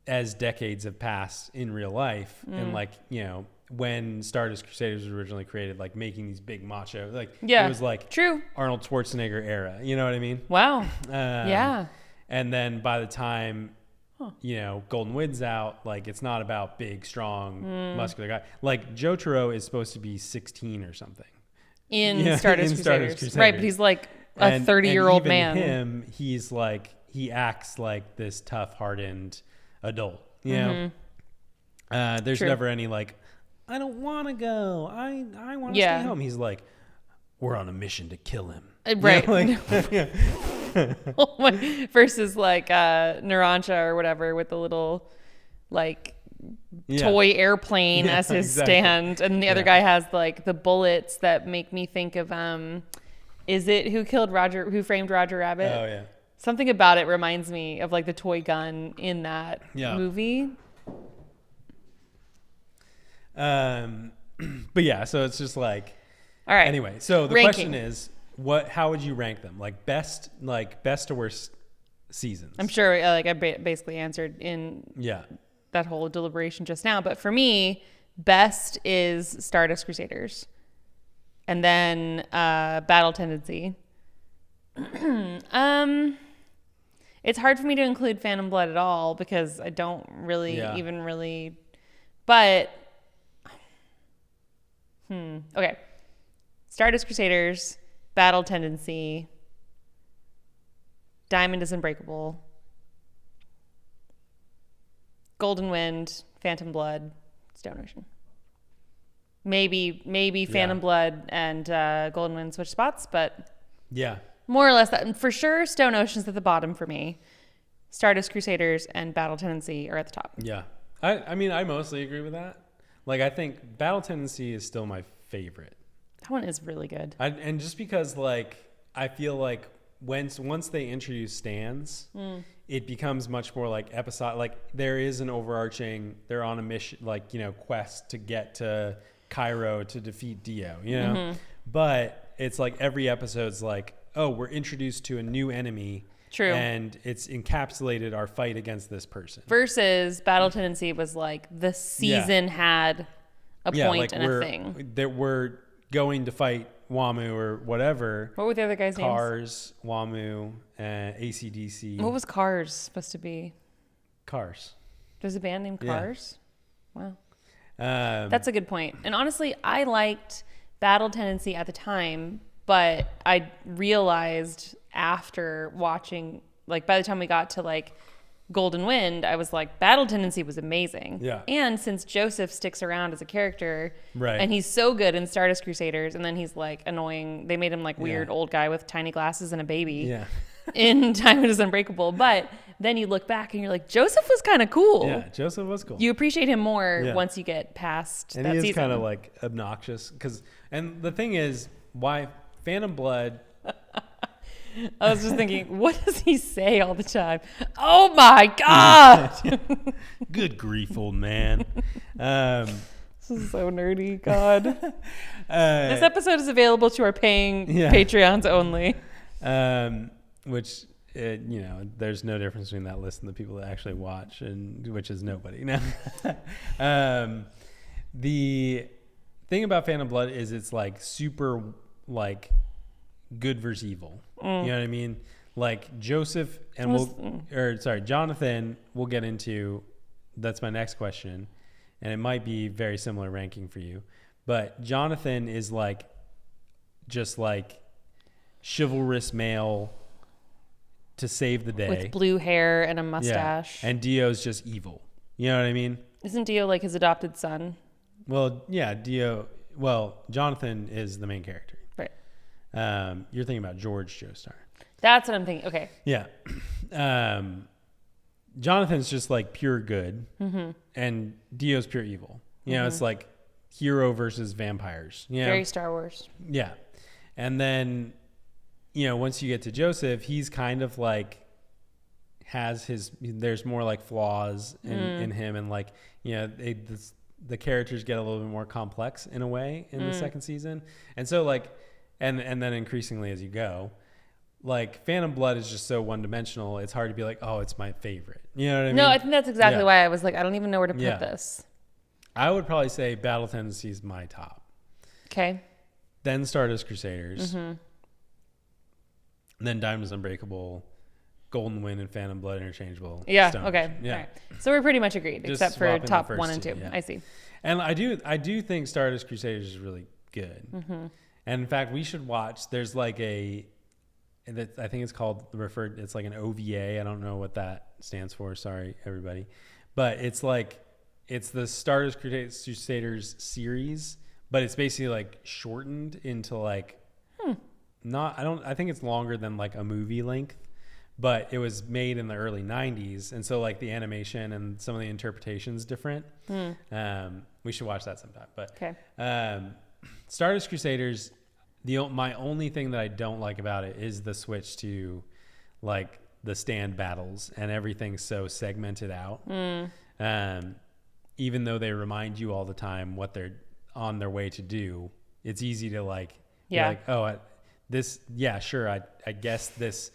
as decades have passed in real life. And like, you know, when Stardust Crusaders was originally created, like making these big macho, like it was like Arnold Schwarzenegger era, you know what I mean? Wow. And then by the time, you know, Golden Wind's out, like it's not about big, strong, muscular guy. Like Jotaro is supposed to be 16 or something. In Stardust Crusaders. Right, but he's like a 30-year-old man. Him, he's like, he acts like this tough, hardened adult, you know? There's never any like, I don't want to go. I want to stay home. He's like, we're on a mission to kill him. Right. You know, like, versus like Narancia or whatever with the little like toy airplane as his stand. And the other guy has like the bullets that make me think of, is it Who Framed Roger Rabbit? Oh, yeah. Something about it reminds me of like the toy gun in that movie. But yeah, so it's just like, all right. Anyway, so the question is, how would you rank them? Like best to worst seasons? I'm sure like I basically answered in that whole deliberation just now, but for me, best is Stardust Crusaders, and then Battle Tendency. It's hard for me to include Phantom Blood at all because I don't really but okay. Stardust Crusaders, Battle Tendency, Diamond is Unbreakable, Golden Wind, Phantom Blood, Stone Ocean. Maybe Phantom Blood and Golden Wind switch spots, but more or less that. For sure, Stone Ocean's at the bottom for me. Stardust Crusaders and Battle Tendency are at the top. Yeah. I mean, I mostly agree with that. Like, I think Battle Tendency is still my favorite. That one is really good. And just because, like, I feel like once they introduce stands, it becomes much more like episode. Like, there is an overarching, they're on a mission, like, you know, quest to get to Cairo to defeat Dio, you know? But it's like every episode's like, oh, we're introduced to a new enemy. True. And it's encapsulated our fight against this person. Versus Battle Tendency was like the season had a point and a thing. That we're going to fight WAMU or whatever. What were the other guys' names? Cars, WAMU, AC/DC. What was Cars supposed to be? Cars. There's a band named Cars? Yeah. Wow. That's a good point. And honestly, I liked Battle Tendency at the time, but I realized after watching, like by the time we got to like Golden Wind, I was like, Battle Tendency was amazing. Yeah. And since Joseph sticks around as a character, right, and he's so good in Stardust Crusaders, and then he's like annoying. They made him like weird old guy with tiny glasses and a baby in Diamond is Unbreakable. But then you look back and you're like, Joseph was kind of cool. Yeah, Joseph was cool. You appreciate him more once you get past and that season. And he is kind of like obnoxious. And the thing is, why Phantom Blood... I was just thinking, what does he say all the time? Oh my God! Good grief, old man. This is so nerdy, God. This episode is available to our paying Patreons only. Which, you know, there's no difference between that list and the people that actually watch, and which is nobody. No. The thing about Phantom Blood is it's like super like good versus evil. You know what I mean? Like Joseph and Jonathan, we'll get into. That's my next question, and it might be very similar ranking for you. But Jonathan is like, just like chivalrous male to save the day with blue hair and a mustache. Yeah. And Dio's just evil. You know what I mean? Isn't Dio like his adopted son? Well, yeah, Dio. Well, Jonathan is the main character. Right. You're thinking about George Joestar. That's what I'm thinking. Okay. Yeah. Jonathan's just like pure good, and Dio's pure evil. You know, it's like hero versus vampires. You know? Very Star Wars. Yeah. And then, you know, once you get to Joseph, he's kind of like there's more like flaws in him, and like, you know, the characters get a little bit more complex in a way in the second season. And so like, and then increasingly as you go, like Phantom Blood is just so one-dimensional. It's hard to be like, oh, it's my favorite. You know what I mean? No, I think that's exactly why I was like, I don't even know where to put this. I would probably say Battle Tendency is my top. Okay. Then Stardust Crusaders. Then Diamond is Unbreakable, Golden Wind and Phantom Blood interchangeable. Yeah. Stone. Okay. Yeah. All right. So we're pretty much agreed, Just except for top 1 and 2. Yeah. I see. And I do think Stardust Crusaders is really good. And in fact, we should watch. There's like I think it's called it's like an OVA. I don't know what that stands for. Sorry, everybody. But it's the Stardust Crusaders series, but it's basically like shortened into like I think it's longer than like a movie length, but it was made in the early 90s. And so like the animation and some of the interpretations different. We should watch that sometime. But okay. Stardust Crusaders, my only thing that I don't like about it is the switch to like the stand battles, and everything's so segmented out. Even though they remind you all the time what they're on their way to do, it's easy to like, be like, oh, I guess this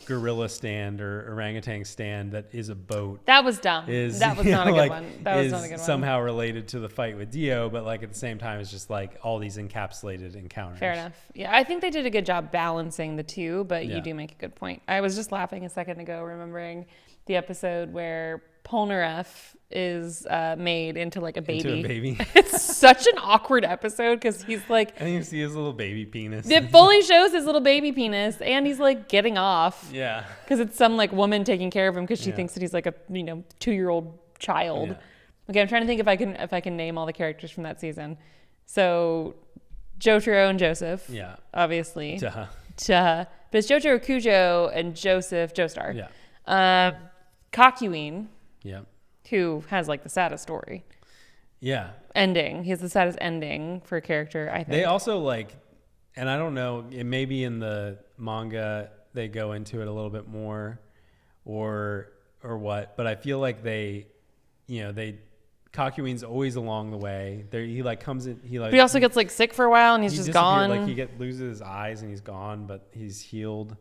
gorilla stand or orangutan stand that is a boat. That was dumb. That was not a good one. That was not a good one. Somehow related to the fight with Dio, but like at the same time, it's just like all these encapsulated encounters. Fair enough. Yeah, I think they did a good job balancing the two, but you do make a good point. I was just laughing a second ago, remembering the episode where Polnareff is made into like a baby. Into a baby. It's such an awkward episode because he's like, and you see his little baby penis. It fully shows his little baby penis, and he's like getting off. Yeah. Because it's some like woman taking care of him because she thinks that he's like a 2-year-old child. Yeah. Okay, I'm trying to think if I can name all the characters from that season. So Jotaro and Joseph. Yeah. Obviously. Duh. But it's Jotaro Kujo and Joseph Joestar. Yeah. Kakuin. Yeah. Who has like the saddest story. Yeah. Ending. He has the saddest ending for a character, I think. They also like, and I don't know, it may be in the manga they go into it a little bit more or what, but I feel like Kakuin's always along the way. He like comes in, but he also gets like sick for a while and he's just gone. Like he loses his eyes and he's gone, but he's healed.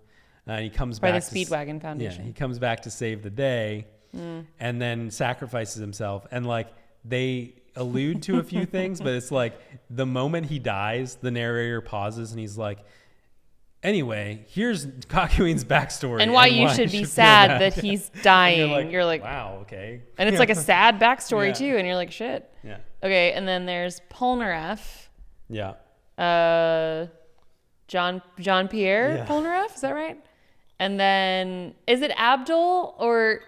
And he comes by back the Speedwagon Foundation. Yeah, he comes back to save the day and then sacrifices himself. And like they allude to a few things, but it's like the moment he dies, the narrator pauses and he's like, anyway, here's Kakuin's backstory. And why you should be sad that he's dying. You're like, wow, okay. And it's like a sad backstory too. And you're like, shit. Yeah. Okay. And then there's Polnareff. Yeah. Jean-Pierre Polnareff. Is that right? And then is it Abdul or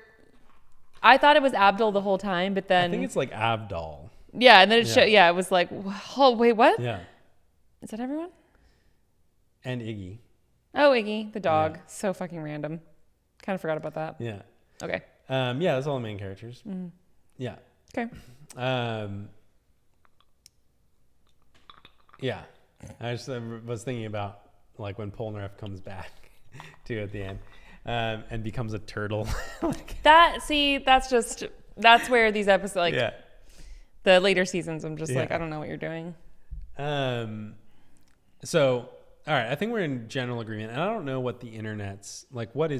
I thought it was Abdul the whole time, but then I think it's like Abdul. Yeah. And then it was like, oh, wait, what? Yeah. Is that everyone? And Iggy. Oh, Iggy, the dog. Yeah. So fucking random. Kind of forgot about that. Yeah. Okay. Yeah, that's all the main characters. Mm-hmm. Yeah. Okay. Yeah. I just was thinking about like when Polnareff comes back too at the end and becomes a turtle. That's where these episodes, the later seasons, I'm just like, I don't know what you're doing. So, all right, I think we're in general agreement, and I don't know what the internet's like. What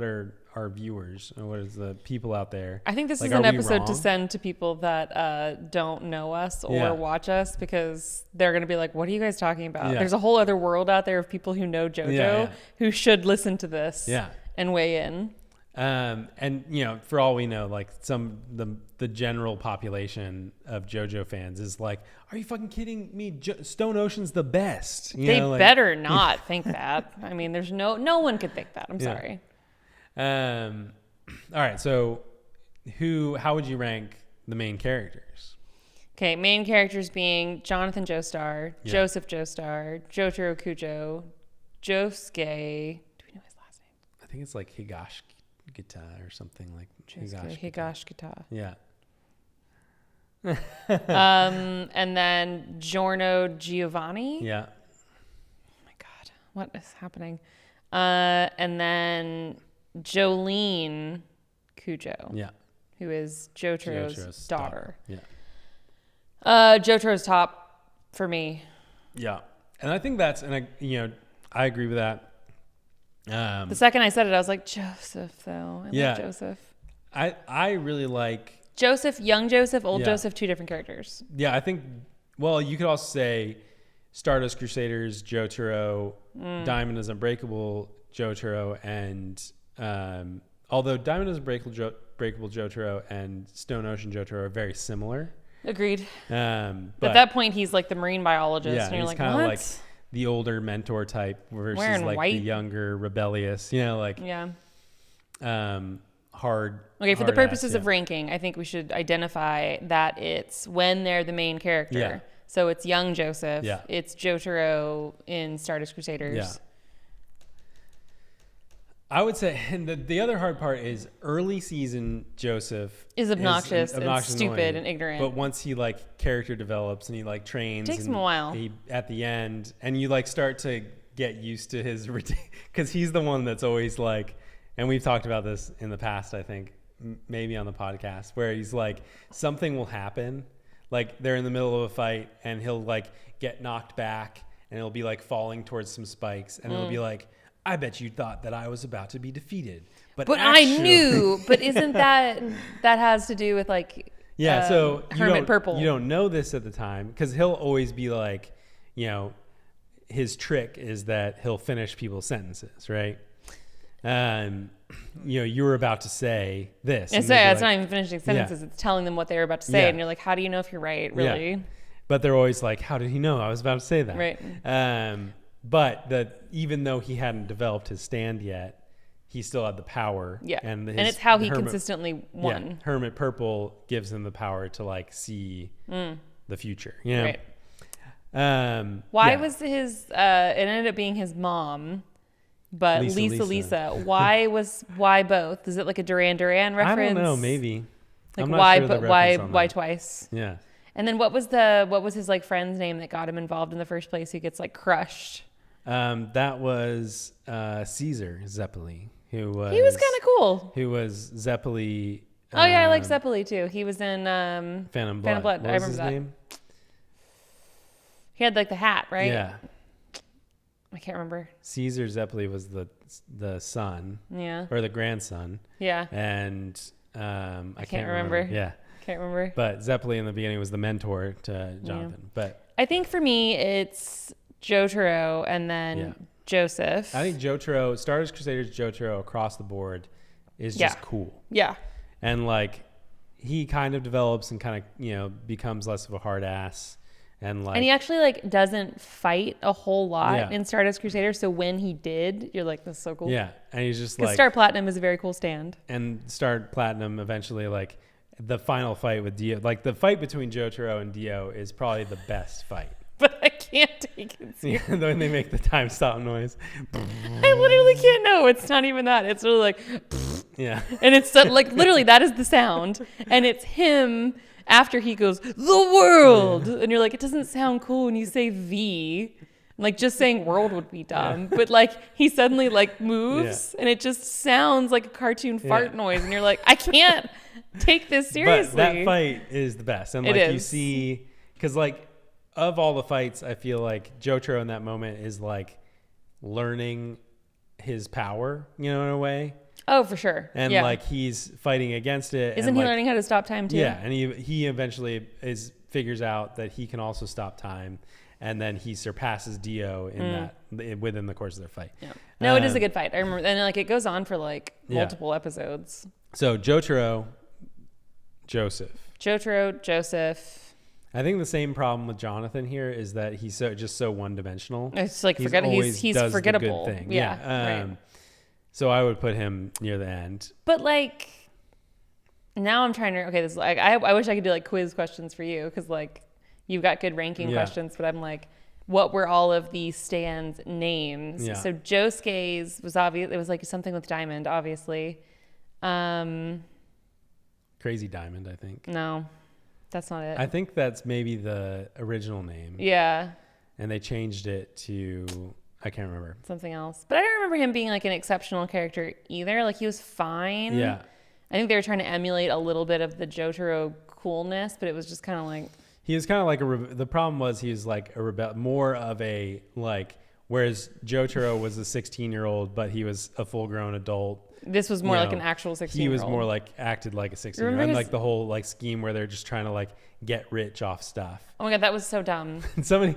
are our viewers, and what is the people out there? I think this is an episode to send to people that don't know us or watch us, because they're going to be like, "What are you guys talking about?" Yeah. There's a whole other world out there of people who know JoJo who should listen to this and weigh in. And for all we know, like the general population of JoJo fans is like, are you fucking kidding me? Stone Ocean's the best. They better not think that. I mean, there's no one could think that. I'm sorry. All right. So how would you rank the main characters? Okay. Main characters being Jonathan Joestar, Joseph Joestar, Jotaro Kujo, Josuke. Do we know his last name? I think it's like Higashikata or something like Higashikata. Yeah. And then Giorno Giovanni. Yeah. Oh my God, what is happening? And then Jolene Kujo. Yeah. Who is Jotaro's daughter. Yeah. Jotaro's top for me. Yeah, and I think I agree with that. The second I said it, I was like, Joseph, though. I like Joseph. I really like Joseph, young Joseph, old Joseph, two different characters. Yeah, I think, well, you could also say Stardust Crusaders, Jotaro, Diamond is Unbreakable, Jotaro, and although Diamond is Unbreakable Jotaro and Stone Ocean Jotaro are very similar. Agreed. But at that point, he's like the marine biologist, and you're like, what? Like the older mentor type versus like white. The younger rebellious, hard. Okay, for the purposes of ranking, I think we should identify that it's when they're the main character. Yeah. So it's young Joseph. Yeah. It's Jotaro in Stardust Crusaders. Yeah. I would say, and the other hard part is early season Joseph is obnoxious and stupid and ignorant. But once he character develops and he trains, it takes him a while. At the end, and you start to get used to his, because he's the one that's always and we've talked about this in the past, I think, maybe on the podcast, where he's something will happen, they're in the middle of a fight and he'll get knocked back and it'll be falling towards some spikes and it'll be I bet you thought that I was about to be defeated. But I knew. But isn't that has to do with like so Hermit Purple? You don't know this at the time because he'll always be like, his trick is that he'll finish people's sentences, right? You were about to say this. And so it's not even finishing sentences. It's telling them what they were about to say. And you're like, how do you know if you're right, really? Yeah. But they're always like, how did he know I was about to say that? Right. But even though he hadn't developed his stand yet, he still had the power. Yeah. And it's how he consistently won. Yeah, Hermit Purple gives him the power to like see the future. Right. Why was his, it ended up being his mom, but Lisa. Why both? Is it like a Duran Duran reference? I don't know, maybe. Like I'm not why, sure but why twice? Yeah. And then what was his like friend's name that got him involved in the first place? Who gets like crushed? That was Caesar Zeppeli, he was kind of cool. Who was Zeppeli? Oh yeah, I like Zeppeli too. He was in Phantom Blood. What was I remember his that. name? He had like the hat, right? Yeah. I can't remember. Caesar Zeppeli was the son. Yeah. Or the grandson. Yeah. And I can't remember. Yeah. Can't remember. But Zeppeli in the beginning was the mentor to Jonathan. Yeah. But I think for me it's Jotaro and then Joseph. I think Jotaro, Star Wars Crusaders Jotaro across the board is just cool. Yeah. And like he kind of develops and kind of, becomes less of a hard ass. And he actually like doesn't fight a whole lot in Stardust Crusader. So when he did, you're like, this is so cool. Yeah. And he's just like Star Platinum is a very cool stand. And Star Platinum eventually like the final fight with Dio, like the fight between Jotaro and Dio is probably the best fight. But I can't take it seriously. When they make the time stop noise. I literally can't know. It's not even that. It's really like yeah. And it's like literally that is the sound. And it's him after he goes, the world. And you're like, it doesn't sound cool when you say the. Like just saying world would be dumb. But like he suddenly like moves and it just sounds like a cartoon fart noise. And you're like, I can't take this seriously. But that fight is the best. And like you see, because like of all the fights, I feel like Jotaro in that moment is like learning his power, in a way. Oh, for sure. And like he's fighting against it. Isn't he learning how to stop time too? Yeah, and he eventually figures out that he can also stop time, and then he surpasses Dio in that within the course of their fight. Yeah. No, it is a good fight. I remember, and like it goes on for like multiple episodes. So Jotaro, Joseph. I think the same problem with Jonathan here is that he's just so one-dimensional. It's like he's forgettable. The good thing. Yeah. Right. So I would put him near the end. But like now I'm trying to this is like I wish I could do like quiz questions for you because like you've got good ranking questions, but I'm like, what were all of these stands' names? Yeah. So Josuke's was obvious. It was like something with diamond, obviously. Crazy Diamond, I think. No, that's not it. I think that's maybe the original name. Yeah. And they changed it to, I can't remember. Something else. But I don't remember him being like an exceptional character either. Like he was fine. Yeah. I think they were trying to emulate a little bit of the Jotaro coolness, but it was just kind of like. He was kind of like the problem was he was like more of a like, whereas Jotaro was a 16-year-old, but he was a full-grown adult. This was more like an actual 16-year-old. He was more like acted like a 16-year-old. And like the whole like scheme where they're just trying to like get rich off stuff. Oh my God, that was so dumb. Somebody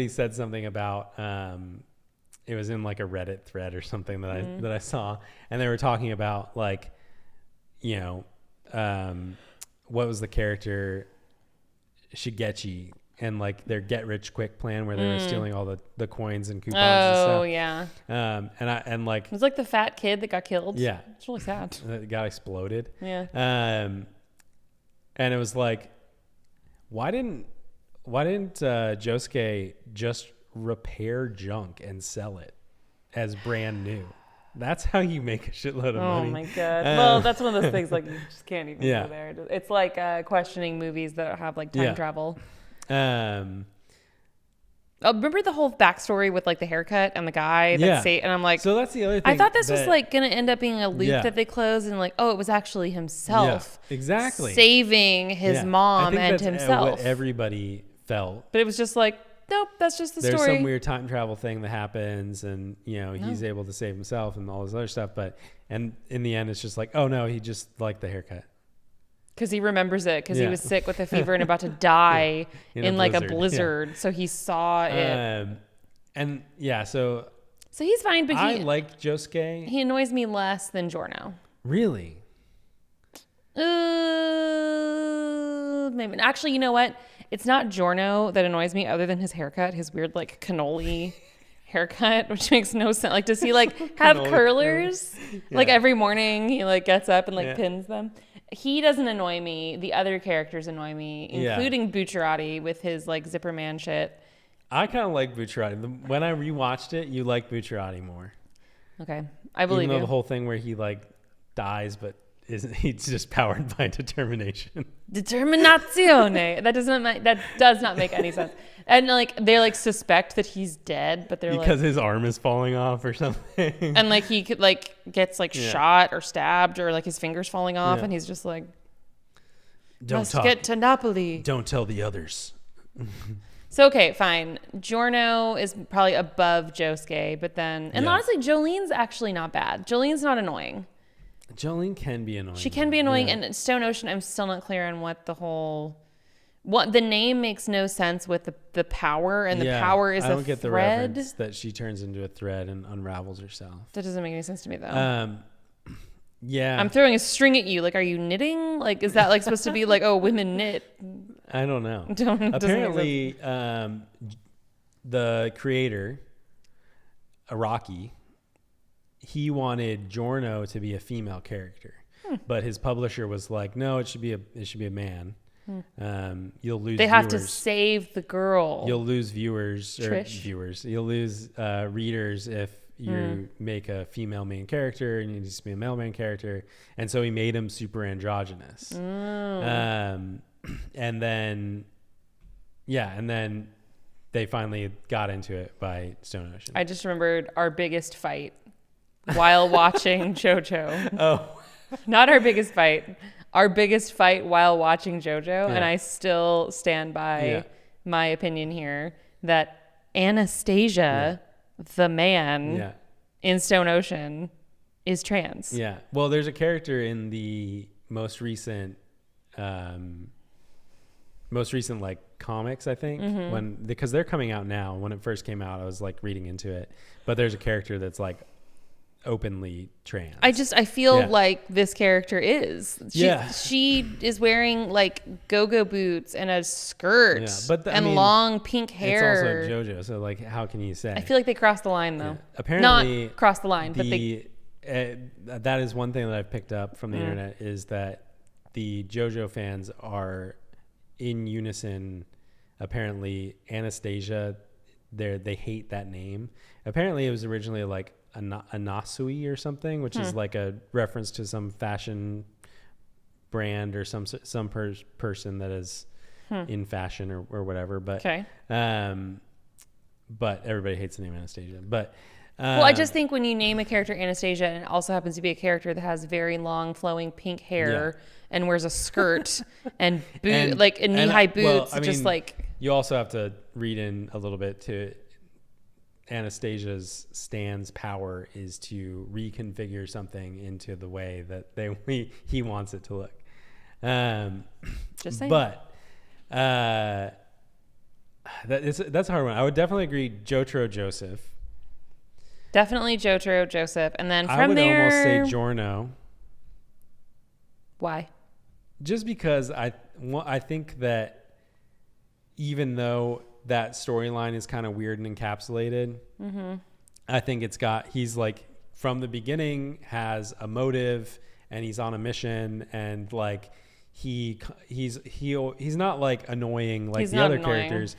said something about it was in like a Reddit thread or something that I saw, and they were talking about like, what was the character Shigechi and like their get rich quick plan where they were stealing all the coins and coupons and stuff. Oh yeah. And like it was like the fat kid that got killed. Yeah. It's really sad. That got exploded. Yeah. And it was like, why didn't Josuke just repair junk and sell it as brand new? That's how you make a shitload of money. Oh my God. Well, that's one of those things like you just can't even go there. It's like questioning movies that have like time travel. Remember the whole backstory with like the haircut and the guy and I'm like, so that's the other thing. I thought this was like gonna end up being a loop that they closed and like, oh, it was actually himself exactly saving his mom and himself. What everybody felt. But it was just like, nope, that's just the there's story. some weird time travel thing that happens, and he's able to save himself and all this other stuff. And in the end, it's just like, oh no, he just liked the haircut. Because he remembers it, because he was sick with a fever and about to die in like a blizzard. So he saw it. And yeah, so he's fine, but I like Josuke. He annoys me less than Giorno. Really? Maybe. Actually, you know what? It's not Giorno that annoys me other than his haircut, his weird like cannoli haircut, which makes no sense. Like, does he like have curlers? Like every morning he like gets up and like pins them. He doesn't annoy me. The other characters annoy me, including Bucciarati with his like zipper man shit. I kind of like Bucciarati. When I rewatched it, you like Bucciarati more. Okay, I believe Even though you. the whole thing where he like dies, but he's just powered by determination. Determinazione. That does not make any sense. And like they like suspect that he's dead, but they're because his arm is falling off or something. And like he could like gets like shot or stabbed or like his fingers falling off, and he's just like, Don't talk. Get to Napoli. Don't tell the others. So okay, fine. Giorno is probably above Josuke, but then honestly, Jolene's actually not bad. Jolene's not annoying. Jolene can be annoying. She can be annoying, and Stone Ocean, I'm still not clear on what the name makes no sense with the power, and the power is a thread. I don't get the reference that she turns into a thread and unravels herself. That doesn't make any sense to me though. Yeah. I'm throwing a string at you. Like, are you knitting? Like, is that like supposed to be like, oh, women knit? I don't know. Apparently, the creator, Araki, he wanted Giorno to be a female character, but his publisher was like, no, it should be a man. You'll lose. They have to save the girl. You'll lose viewers. You'll lose readers if you make a female main character and you need to be a male main character. And so he made him super androgynous. And then they finally got into it by Stone Ocean. I just remembered our biggest fight while watching JoJo. Oh, not our biggest fight. Our biggest fight while watching JoJo, and I still stand by my opinion here that Anastasia, the man in Stone Ocean, is trans. Yeah. Well, there's a character in the most recent like comics, I think, because they're coming out now. When it first came out, I was like reading into it, but there's a character that's like openly trans. I feel like this character is. She is wearing like go-go boots and a skirt and long pink hair. It's also JoJo, so like how can you say? I feel like they crossed the line though. Apparently not crossed the line, but they that is one thing that I've picked up from the internet, is that the JoJo fans are in unison. Apparently Anastasia, they hate that name. Apparently it was originally like Anasui or something, which is like a reference to some fashion brand or some person that is in fashion or whatever. But but everybody hates the name Anastasia. But well, I just think when you name a character Anastasia and it also happens to be a character that has very long flowing pink hair and wears a skirt and knee-high boots, just like you also have to read in a little bit to Anastasia's Stan's power is to reconfigure something into the way that he wants it to look. Just saying. But that's a hard one. I would definitely agree. Jotaro Joseph. Definitely Jotaro Joseph, and then from I would there, almost say Giorno. Why? Just because I think that even though that storyline is kind of weird and encapsulated, I think he's like from the beginning has a motive and he's on a mission, and like he's not like annoying like the other characters.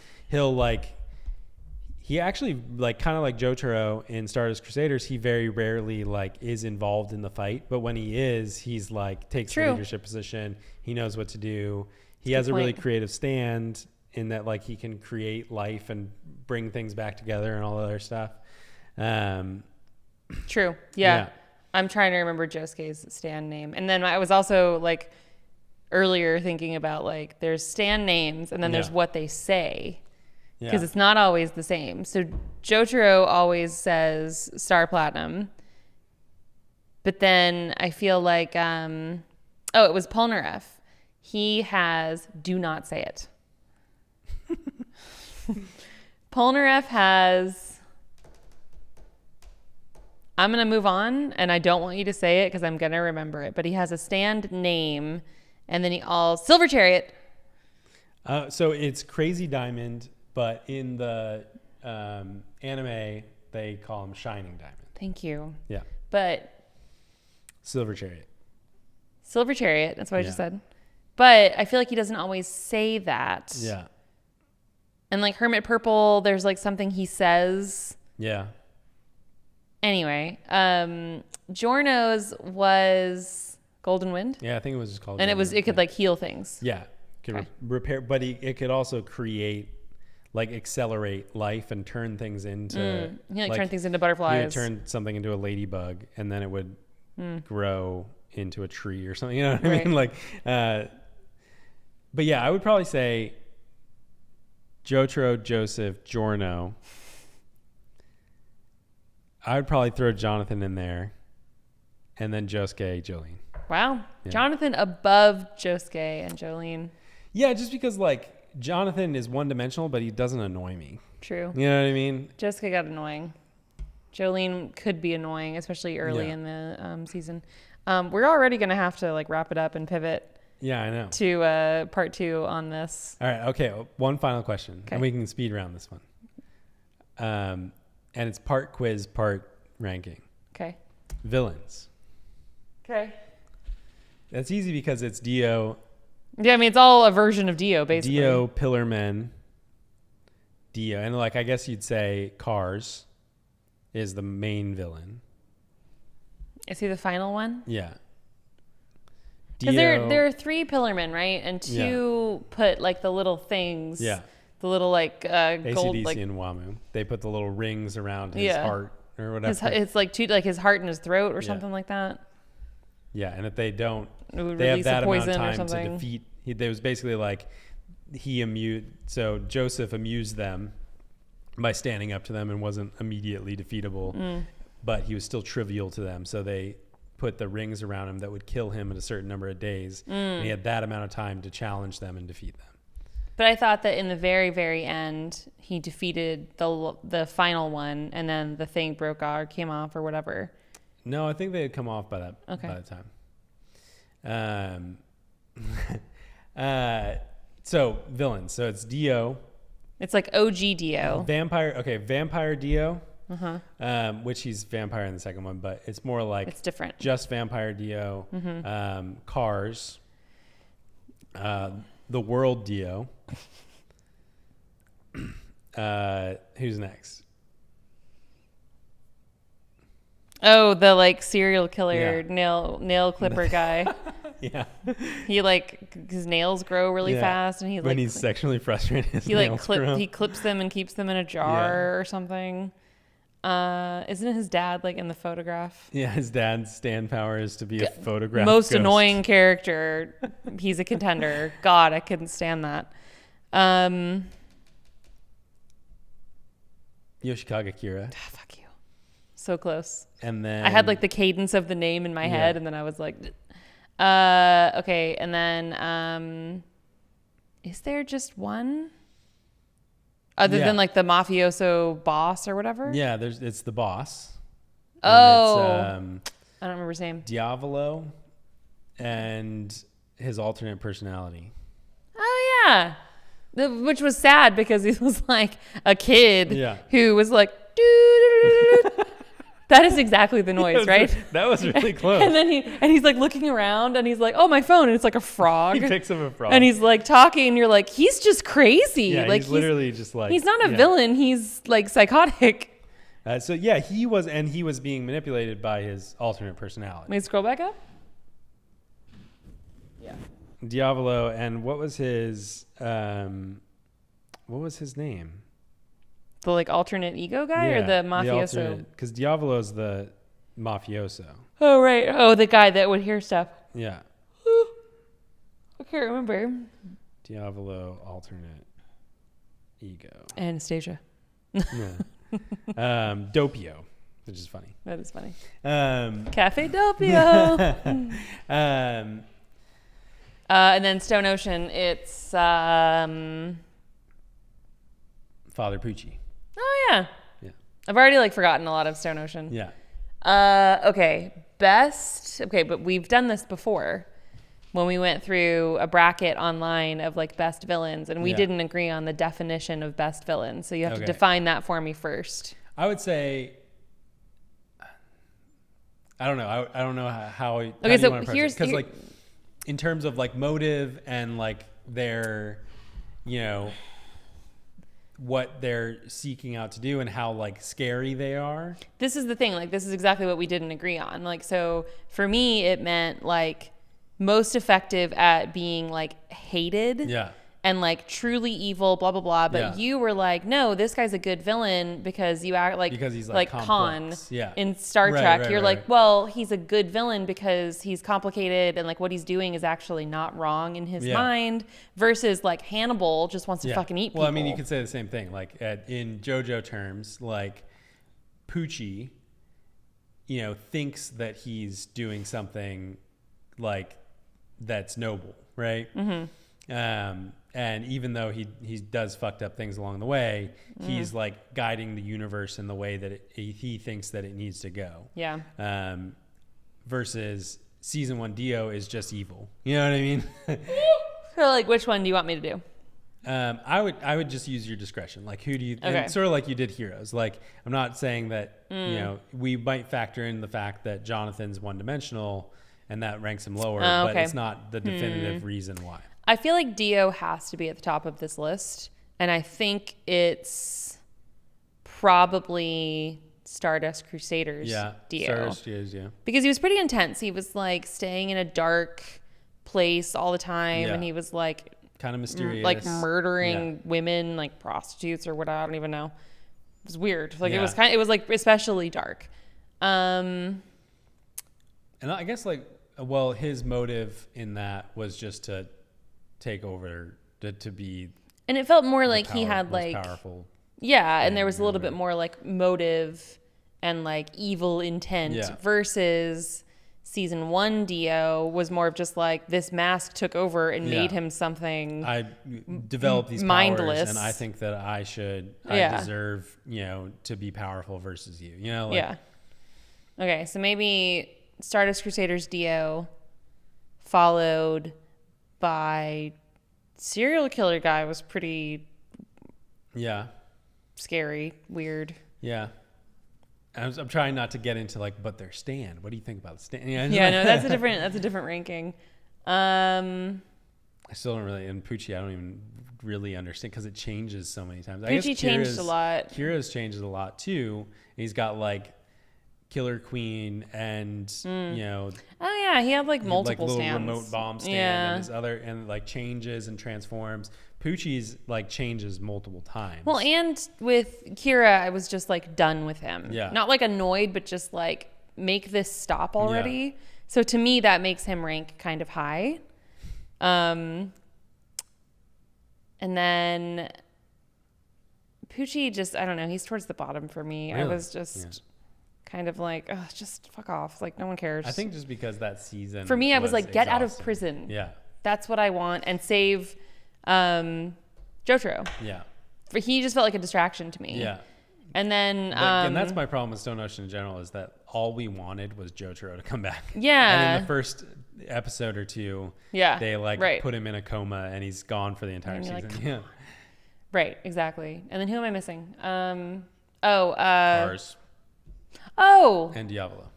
He actually like kind of like Jotaro in Stardust Crusaders, he very rarely like is involved in the fight, but when he is, he's like takes the leadership position. He knows what to do. He has a really creative stand in that like he can create life and bring things back together and all that other stuff. True. Yeah. I'm trying to remember Josuke's stand name. And then I was also like earlier thinking about like there's stand names and then there's what they say. because it's not always the same. So Jotaro always says Star Platinum, but then I feel like it was Polnareff. He has Do Not Say It. Polnareff has, I'm going to move on, and I don't want you to say it because I'm going to remember it, but he has a stand name, and then Silver Chariot. So it's Crazy Diamond, but in the anime, they call him Shining Diamond. Thank you. Yeah. But Silver Chariot, that's what I just said. But I feel like he doesn't always say that. Yeah. And like Hermit Purple, there's like something he says. Yeah. Anyway, Giorno's was Golden Wind. Yeah, I think it was just called. And it could like heal things. Yeah, could repair, but it could also create, like accelerate life and turn things into. He turn things into butterflies. He would turn something into a ladybug, and then it would grow into a tree or something. You know what I mean? Like, but yeah, I would probably say Jotaro, Joseph, Giorno. I would probably throw Jonathan in there, and then Josuke, Jolene. Wow. Yeah. Jonathan above Josuke and Jolene. Yeah, just because like Jonathan is one-dimensional, but he doesn't annoy me. True. You know what I mean? Josuke got annoying. Jolene could be annoying, especially early in the season. We're already going to have to like wrap it up and pivot. Yeah, I know. To part 2 on this. All right. Okay. One final question, and we can speed around this one. And it's part quiz, part ranking. Okay. Villains. Okay. That's easy because it's Dio. Yeah, I mean, it's all a version of Dio, basically. Dio, Pillarmen, Dio. And like, I guess you'd say Cars is the main villain. Is he the final one? Yeah. Because there are 3 Pillarmen, right? And 2 put like the little things. Yeah. The little like gold. AC/DC like, and WAMU. They put the little rings around his heart or whatever. It's like his heart in his throat or something like that. Yeah, and if they don't, they have that amount of time to defeat. There was basically like so Joseph amused them by standing up to them and wasn't immediately defeatable, but he was still trivial to them. So they put the rings around him that would kill him in a certain number of days. And he had that amount of time to challenge them and defeat them. But I thought that in the very, very end, he defeated the final one, and then the thing broke off or came off or whatever. No, I think they had come off by that time. So villains. So it's Dio. It's like OG Dio. Vampire Dio. Which he's vampire in the second one, but it's more like it's different. Just Vampire Dio. Cars. The World Dio. Who's next? Oh, the like serial killer nail clipper guy. Yeah. He like his nails grow really fast, and when he's sexually frustrated, he clips them and keeps them in a jar or something. Isn't his dad like in the photograph? Yeah, his dad's stand power is to be a photograph. Most ghost. Annoying character. He's a contender. God, I couldn't stand that. Yoshikaga Kira. Fuck you. So close. And then I had like the cadence of the name in my head, and then I was like, okay. And then, is there just one? Other than like the mafioso boss or whatever? Yeah, it's the boss. Oh. I don't remember his name. Diavolo and his alternate personality. Oh, yeah. Which was sad because he was like a kid who was like, that is exactly the noise, right? That was really close. And then he's like looking around and he's like, oh, my phone. And it's like a frog. He picks up a frog. And he's like talking and you're like, he's just crazy. Yeah, like he's literally just like. He's not a villain. He's like psychotic. He was being manipulated by his alternate personality. Wait, scroll back up. Yeah. Diavolo, and what was his name? The like alternate ego guy or the mafioso? Because Diavolo's the mafioso. Oh, right. Oh, the guy that would hear stuff. Yeah. I can't remember. Diavolo alternate. ego. Anastasia. Yeah. Doppio, which is funny. That is funny. Cafe Doppio. And then Stone Ocean, it's Father Pucci. Oh yeah. Yeah. I've already like forgotten a lot of Stone Ocean. Yeah. Okay. But we've done this before when we went through a bracket online of like best villains, and we didn't agree on the definition of best villain. So you have to define that for me first. I would say, I don't know. I don't know how you want to approach it. Because like in terms of like motive and like their, you know, what they're seeking out to do and how like scary they are. This is the thing. Like this is exactly what we didn't agree on. Like, so for me, it meant like most effective at being like hated and like truly evil, blah, blah, blah. But you were like, no, this guy's a good villain because you act like, because he's like Khan yeah. in Star Trek. You're like, well, he's a good villain because he's complicated and like what he's doing is actually not wrong in his mind versus like Hannibal just wants to fucking eat people. Well, I mean, you could say the same thing. Like in JoJo terms, like Pucci, you know, thinks that he's doing something like that's noble, right? Mm-hmm. And even though he does fucked up things along the way, he's like guiding the universe in the way that he thinks that it needs to go. Yeah. Versus season 1 Dio is just evil. You know what I mean? So like, which one do you want me to do? I would just use your discretion. Like, who do you? Okay. Sort of like you did Heroes. Like, I'm not saying that you know, we might factor in the fact that Jonathan's one-dimensional and that ranks him lower, but it's not the definitive reason why. I feel like Dio has to be at the top of this list, and I think it's probably Stardust Crusaders. Dio. Stardust Crusaders, yeah. Because he was pretty intense. He was like staying in a dark place all the time, and he was like kind of mysterious, like murdering women, like prostitutes or what. I don't even know. It was weird. Like it was like especially dark. And I guess like, well, his motive in that was just to take over, to be. And it felt more like he had like powerful. Yeah, and there was a little bit more like motive and like evil intent versus season 1 Dio was more of just like this mask took over and made him something. I developed these mindless powers, and I think that I deserve, you know, to be powerful versus you. You know. Like, Okay, so maybe Stardust Crusaders Dio, followed by serial killer guy was pretty scary, weird. Yeah. I'm trying not to get into like, but their stand. What do you think about the stand? Yeah, no, that's a different ranking. I still don't really, and Pucci, I don't even really understand because it changes so many times. Pucci changed a lot. Kira's changes a lot too. He's got like Killer Queen and you know. Oh yeah, he had like multiple like little stands. remote bomb stand and his other, and like changes and transforms. Pucci's like changes multiple times. Well, and with Kira, I was just like done with him. Yeah. Not like annoyed, but just like make this stop already. Yeah. So to me, that makes him rank kind of high. And then Pucci just, I don't know, he's towards the bottom for me. Really? I was just kind of like, oh, just fuck off. Like, no one cares. I think just because that season for me, I was like, exhausting. Get out of prison. Yeah. That's what I want. And save Jotaro. Yeah. He just felt like a distraction to me. Yeah. And then and that's my problem with Stone Ocean in general, is that all we wanted was Jotaro to come back. Yeah. And in the first episode or two, they like put him in a coma and he's gone for the entire season. Like, yeah. Right, exactly. And then who am I missing? Cars. Oh. And Diavolo.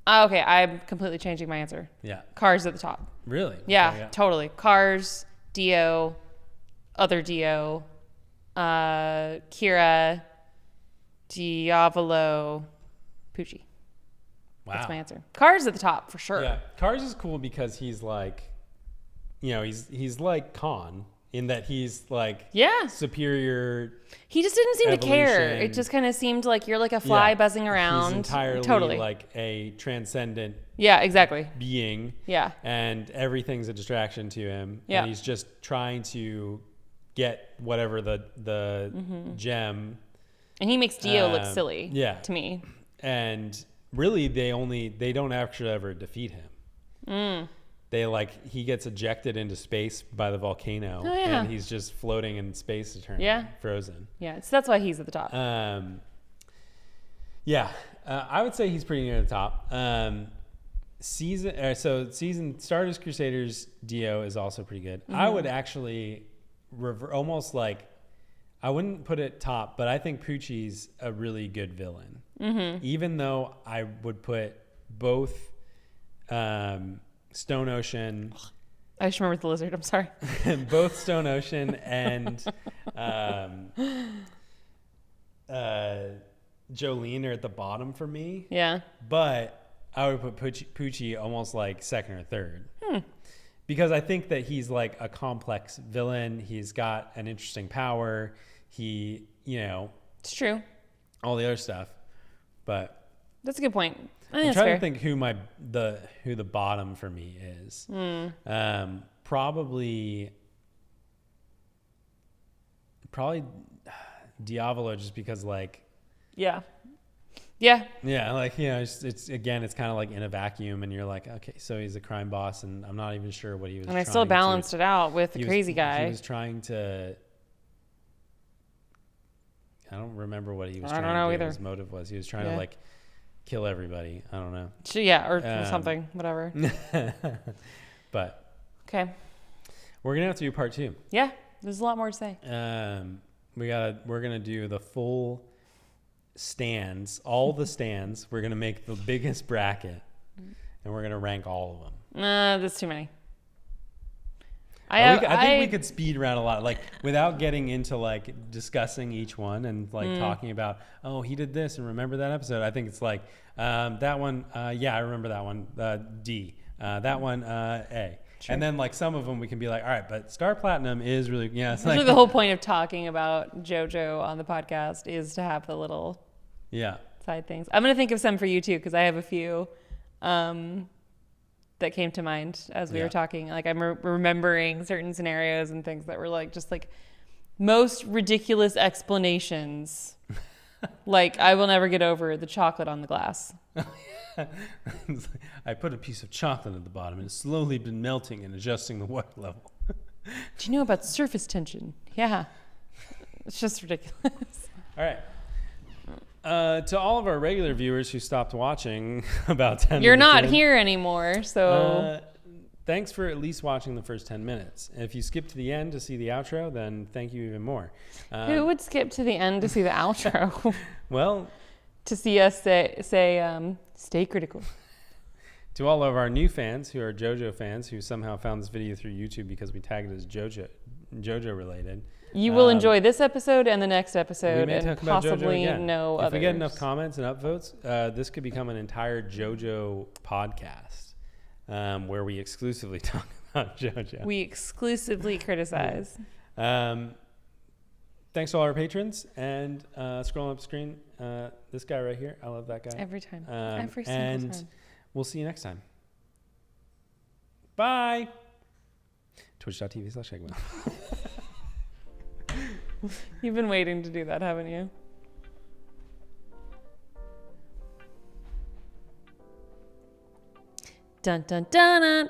Oh, okay, I'm completely changing my answer. Yeah. Cars at the top. Really? Yeah, okay, totally. Cars, Dio, other Dio, Kira, Diavolo, Pucci. Wow. That's my answer. Cars at the top for sure. Yeah. Cars is cool because he's like, you know, he's like Khan in that he's like superior. He just didn't seem to care. It just kind of seemed like you're like a fly buzzing around. He's entirely like a transcendent being. Yeah. And everything's a distraction to him. Yeah. And he's just trying to get whatever the gem. And he makes Dio look silly. Yeah. To me. And really, they don't actually ever defeat him. He gets ejected into space by the volcano, and he's just floating in space eternally, frozen. Yeah, so that's why he's at the top. I would say he's pretty near the top. Stardust Crusaders Dio is also pretty good. I would actually almost like, I wouldn't put it top, but I think Poochie's a really good villain. Even though I would put both Stone Ocean. I just remembered the lizard. I'm sorry. Both Stone Ocean and Jolene are at the bottom for me. Yeah. But I would put Poochie almost like second or third. Because I think that he's like a complex villain. He's got an interesting power. He, it's true. All the other stuff. But that's a good point. I'm trying to think who the bottom for me is. Probably Diavolo, just because like. Yeah. Like, it's kind of like in a vacuum, and you're like, okay, so he's a crime boss, and I'm not even sure what he was. And I still balanced it out with the crazy guy. He was trying to. I don't remember what he was trying to do. Either. His motive was he was trying to like kill everybody. I don't know. Or something, whatever. But okay, we're gonna have to do part 2. Yeah, there's a lot more to say. We're gonna do the full stands, all the stands. We're gonna make the biggest bracket, and we're gonna rank all of them. That's too many. I think we could speed around a lot, like without getting into like discussing each one and like talking about, oh, he did this and remember that episode. I think it's like that one. I remember that one. D. That one. A. True. And then like some of them we can be like, all right, but Star Platinum is really It's like the whole point of talking about JoJo on the podcast is to have the little side things. I'm gonna think of some for you too, because I have a few. That came to mind as we were talking. Like I'm remembering certain scenarios and things that were like just like most ridiculous explanations. Like I will never get over the chocolate on the glass. I put a piece of chocolate at the bottom and it's slowly been melting and adjusting the water level. Do you know about surface tension? Yeah. It's just ridiculous. All right. To all of our regular viewers who stopped watching about 10 You're minutes not here anymore, so... thanks for at least watching the first 10 minutes. If you skip to the end to see the outro, then thank you even more. Who would skip to the end to see the outro? Well... To see us say stay critical. To all of our new fans who are JoJo fans who somehow found this video through YouTube because we tagged it as JoJo related... You will enjoy this episode and the next episode, and possibly no others. If we get enough comments and upvotes, this could become an entire JoJo podcast where we exclusively talk about JoJo. We exclusively criticize. Thanks to all our patrons, and scrolling up the screen, this guy right here. I love that guy. Every time. Every single time. We'll see you next time. Bye. Twitch.tv/Eggman. You've been waiting to do that, haven't you? Dun dun dun dun.